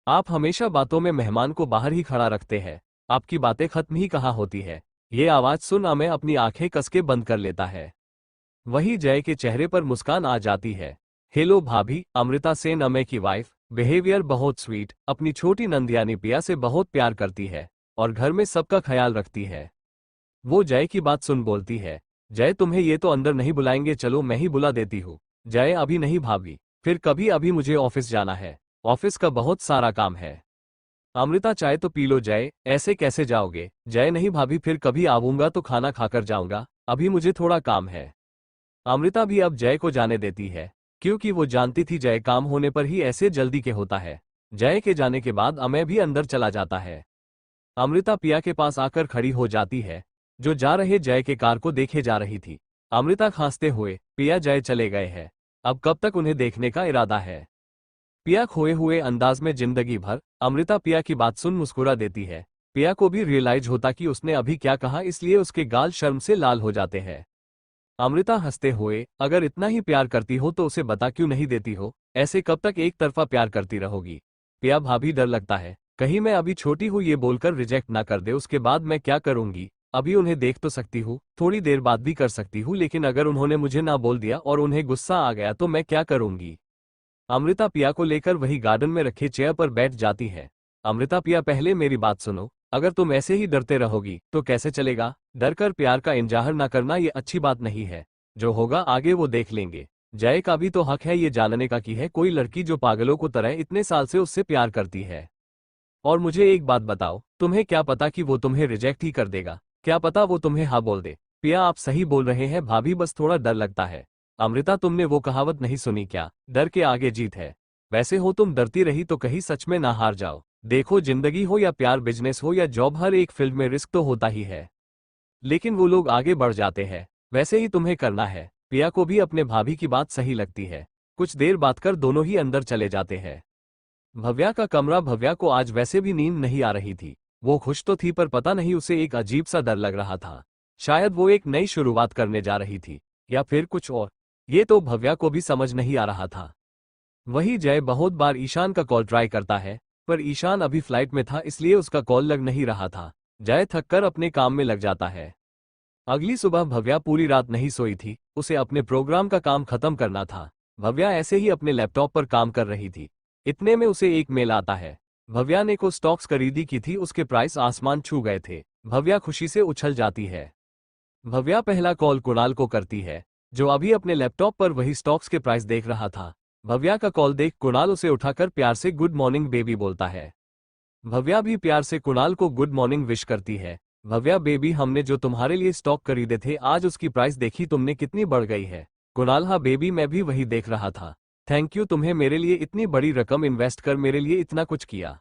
आप हमेशा बातों में मेहमान को बाहर ही खड़ा रखते हैं, आपकी बातें खत्म ही कहाँ होती है। ये आवाज सुन अमय अपनी आंखें कस के बंद कर लेता है। वही जय के चेहरे पर मुस्कान आ जाती है। हेलो भाभी, अमृता सेन अमय की वाइफ, बिहेवियर बहुत स्वीट, अपनी छोटी नंदियानी पिया से बहुत प्यार करती है और घर में सबका ख्याल रखती है। वो जय की बात सुन बोलती है जय तुम्हें ये तो अंदर नहीं बुलाएंगे, चलो मैं ही बुला देती हूँ। जय अभी नहीं भाभी, फिर कभी, अभी मुझे ऑफिस जाना है, ऑफिस का बहुत सारा काम है। अमृता चाय तो पी लो। जय ऐसे कैसे जाओगे? जय नहीं भाभी, फिर कभी आऊंगा तो खाना खाकर जाऊंगा, अभी मुझे थोड़ा काम है। अमृता भी अब जय को जाने देती है, क्योंकि वो जानती थी जय काम होने पर ही ऐसे जल्दी के होता है। जय के जाने के बाद अमय भी अंदर चला जाता है। अमृता पिया के पास आकर खड़ी हो जाती है, जो जा रहे जय के कार को देखे जा रही थी। अमृता खांसते हुए पिया जय चले गए हैं, अब कब तक उन्हें देखने का इरादा है? पिया खोए हुए अंदाज में जिंदगी भर। अमृता पिया की बात सुन मुस्कुरा देती है। पिया को भी रियलाइज होता कि उसने अभी क्या कहा, इसलिए उसके गाल शर्म से लाल हो जाते हैं। अमृता हंसते हुए अगर इतना ही प्यार करती हो तो उसे बता क्यों नहीं देती हो, ऐसे कब तक एक तरफा प्यार करती रहोगी? पिया भाभी डर लगता है, कहीं मैं अभी छोटी हूँ ये बोलकर रिजेक्ट ना कर दे, उसके बाद मैं क्या करूंगी? अभी उन्हें देख तो सकती हूँ, थोड़ी देर बाद भी कर सकती हूँ, लेकिन अगर उन्होंने मुझे ना बोल दिया और उन्हें गुस्सा आ गया तो मैं क्या करूंगी? अमृता पिया को लेकर वही गार्डन में रखे चेयर पर बैठ जाती है। अमृता पिया, पहले मेरी बात सुनो। अगर तुम ऐसे ही डरते रहोगी तो कैसे चलेगा? डर कर प्यार का इजहार ना करना ये अच्छी बात नहीं है। जो होगा आगे वो देख लेंगे। जय का भी तो हक है ये जानने का कि है कोई लड़की जो पागलों को तरह इतने साल से उससे प्यार करती है। और मुझे एक बात बताओ, तुम्हें क्या पता कि वो तुम्हें रिजेक्ट ही कर देगा? क्या पता वो तुम्हें हाँ बोल दे। पिया, आप सही बोल रहे हैं भाभी, बस थोड़ा डर लगता है। अमृता, तुमने वो कहावत नहीं सुनी क्या, डर के आगे जीत है? वैसे हो तुम डरती रही तो कहीं सच में ना हार जाओ। देखो, जिंदगी हो या प्यार, बिजनेस हो या जॉब, हर एक फील्ड में रिस्क तो होता ही है, लेकिन वो लोग आगे बढ़ जाते हैं। वैसे ही तुम्हें करना है। पिया को भी अपने भाभी की बात सही लगती है। कुछ देर बात कर दोनों ही अंदर चले जाते हैं। भव्या का कमरा। भव्या को आज वैसे भी नींद नहीं आ रही थी। वो खुश तो थी पर पता नहीं उसे एक अजीब सा डर लग रहा था। शायद वो एक नई शुरुआत करने जा रही थी या फिर कुछ और। ये तो भव्या को भी समझ नहीं आ रहा था। वही जय बहुत बार ईशान का कॉल ट्राई करता है, पर ईशान अभी फ्लाइट में था इसलिए उसका कॉल लग नहीं रहा था। जय थककर अपने काम में लग जाता है। अगली सुबह भव्या पूरी रात नहीं सोई थी, उसे अपने प्रोग्राम का काम खत्म करना था। भव्या ऐसे ही अपने लैपटॉप पर काम कर रही थी। इतने में उसे एक मेल आता है। भव्या ने को स्टॉक्स खरीदी की थी, उसके प्राइस आसमान छू गए थे। भव्या खुशी से उछल जाती है। भव्या पहला कॉल कुणाल को करती है, जो अभी अपने लैपटॉप पर वही स्टॉक्स के प्राइस देख रहा था। भव्या का कॉल देख कुणाल उसे उठाकर प्यार से गुड मॉर्निंग बेबी बोलता है। भव्या भी प्यार से कुणाल को गुड मॉर्निंग विश करती है। भव्या बेबी, हमने जो तुम्हारे लिए स्टॉक खरीदे थे आज उसकी प्राइस देखी तुमने कितनी बढ़ गई है? कुणाल, हाँ बेबी, मैं भी वही देख रहा था। थैंक यू, तुम्हें मेरे लिए इतनी बड़ी रकम इन्वेस्ट कर मेरे लिए इतना कुछ किया।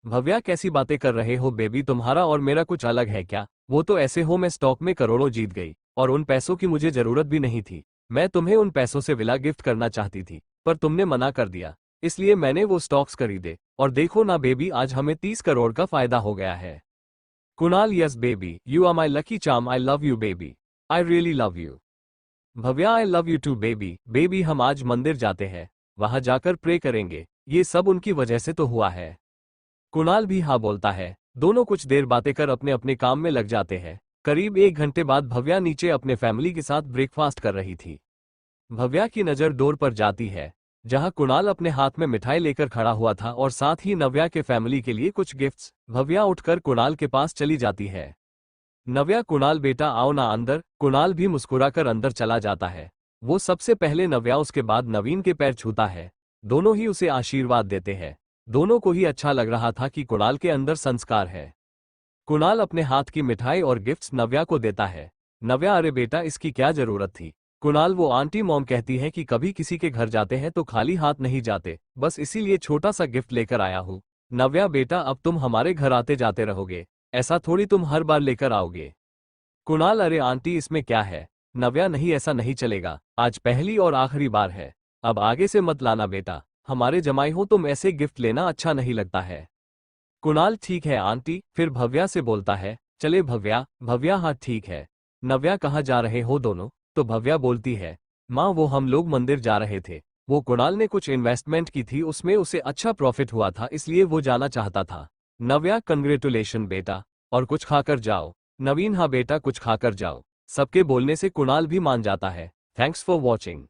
भव्या, कैसी बातें कर रहे हो बेबी, तुम्हारा और मेरा कुछ अलग है क्या? वो तो ऐसे हो मैं स्टॉक में करोड़ों जीत गई और उन पैसों की मुझे जरूरत भी नहीं थी। मैं तुम्हें उन पैसों से विला गिफ्ट करना चाहती थी पर तुमने मना कर दिया, इसलिए मैंने वो स्टॉक्स खरीदे। और देखो ना बेबी, आज हमें 30 करोड़ का फायदा हो गया है। Kunal, yes baby, you are my lucky charm, I love you baby, I really love you. Bhavya, I love you too baby. Baby, हम आज मंदिर जाते हैं, वहां जाकर प्रे करेंगे, ये सब उनकी वजह से तो हुआ है। कुणाल भी हाँ बोलता है। दोनों कुछ देर बातें कर अपने अपने काम में लग जाते हैं। करीब 1 घंटे बाद भव्या नीचे अपने फैमिली के साथ ब्रेकफास्ट कर रही थी। भव्या की नज़र डोर पर जाती है, जहां कुणाल अपने हाथ में मिठाई लेकर खड़ा हुआ था और साथ ही नव्या के फैमिली के लिए कुछ गिफ्ट्स। भव्या उठकर कुणाल के पास चली जाती है। नव्या, कुणाल बेटा आओ ना अंदर। कुणाल भी मुस्कुराकर अंदर चला जाता है। वो सबसे पहले नव्या, उसके बाद नवीन के पैर छूता है। दोनों ही उसे आशीर्वाद देते हैं। दोनों को ही अच्छा लग रहा था कि कुणाल के अंदर संस्कार है। कुणाल अपने हाथ की मिठाई और गिफ्ट्स नव्या को देता है। नव्या, अरे बेटा, इसकी क्या जरूरत थी? कुणाल, वो आंटी मॉम कहती है कि कभी किसी के घर जाते हैं तो खाली हाथ नहीं जाते, बस इसीलिए छोटा सा गिफ्ट लेकर आया हूँ। नव्या बेटा, अब तुम हमारे घर आते जाते रहोगे, ऐसा थोड़ी तुम हर बार लेकर आओगे। कुणाल, अरे आंटी इसमें क्या है? नव्या, नहीं ऐसा नहीं चलेगा, आज पहली और आखिरी बार है, अब आगे से मत लाना बेटा, हमारे जमाई हो तुम ऐसे गिफ्ट लेना अच्छा नहीं लगता है। कुणाल, ठीक है आंटी। फिर भव्या से बोलता है, चले भव्या। भव्या, हाँ ठीक है। नव्या, कहाँ जा रहे हो दोनों? तो भव्या बोलती है, माँ वो हम लोग मंदिर जा रहे थे, वो कुणाल ने कुछ इन्वेस्टमेंट की थी, उसमें उसे अच्छा प्रॉफिट हुआ था इसलिए वो जाना चाहता था। नव्या, कंग्रेचुलेशन बेटा, और कुछ खाकर जाओ। नवीन, हाँ बेटा कुछ खाकर जाओ। सबके बोलने से कुणाल भी मान जाता है। Thanks for watching.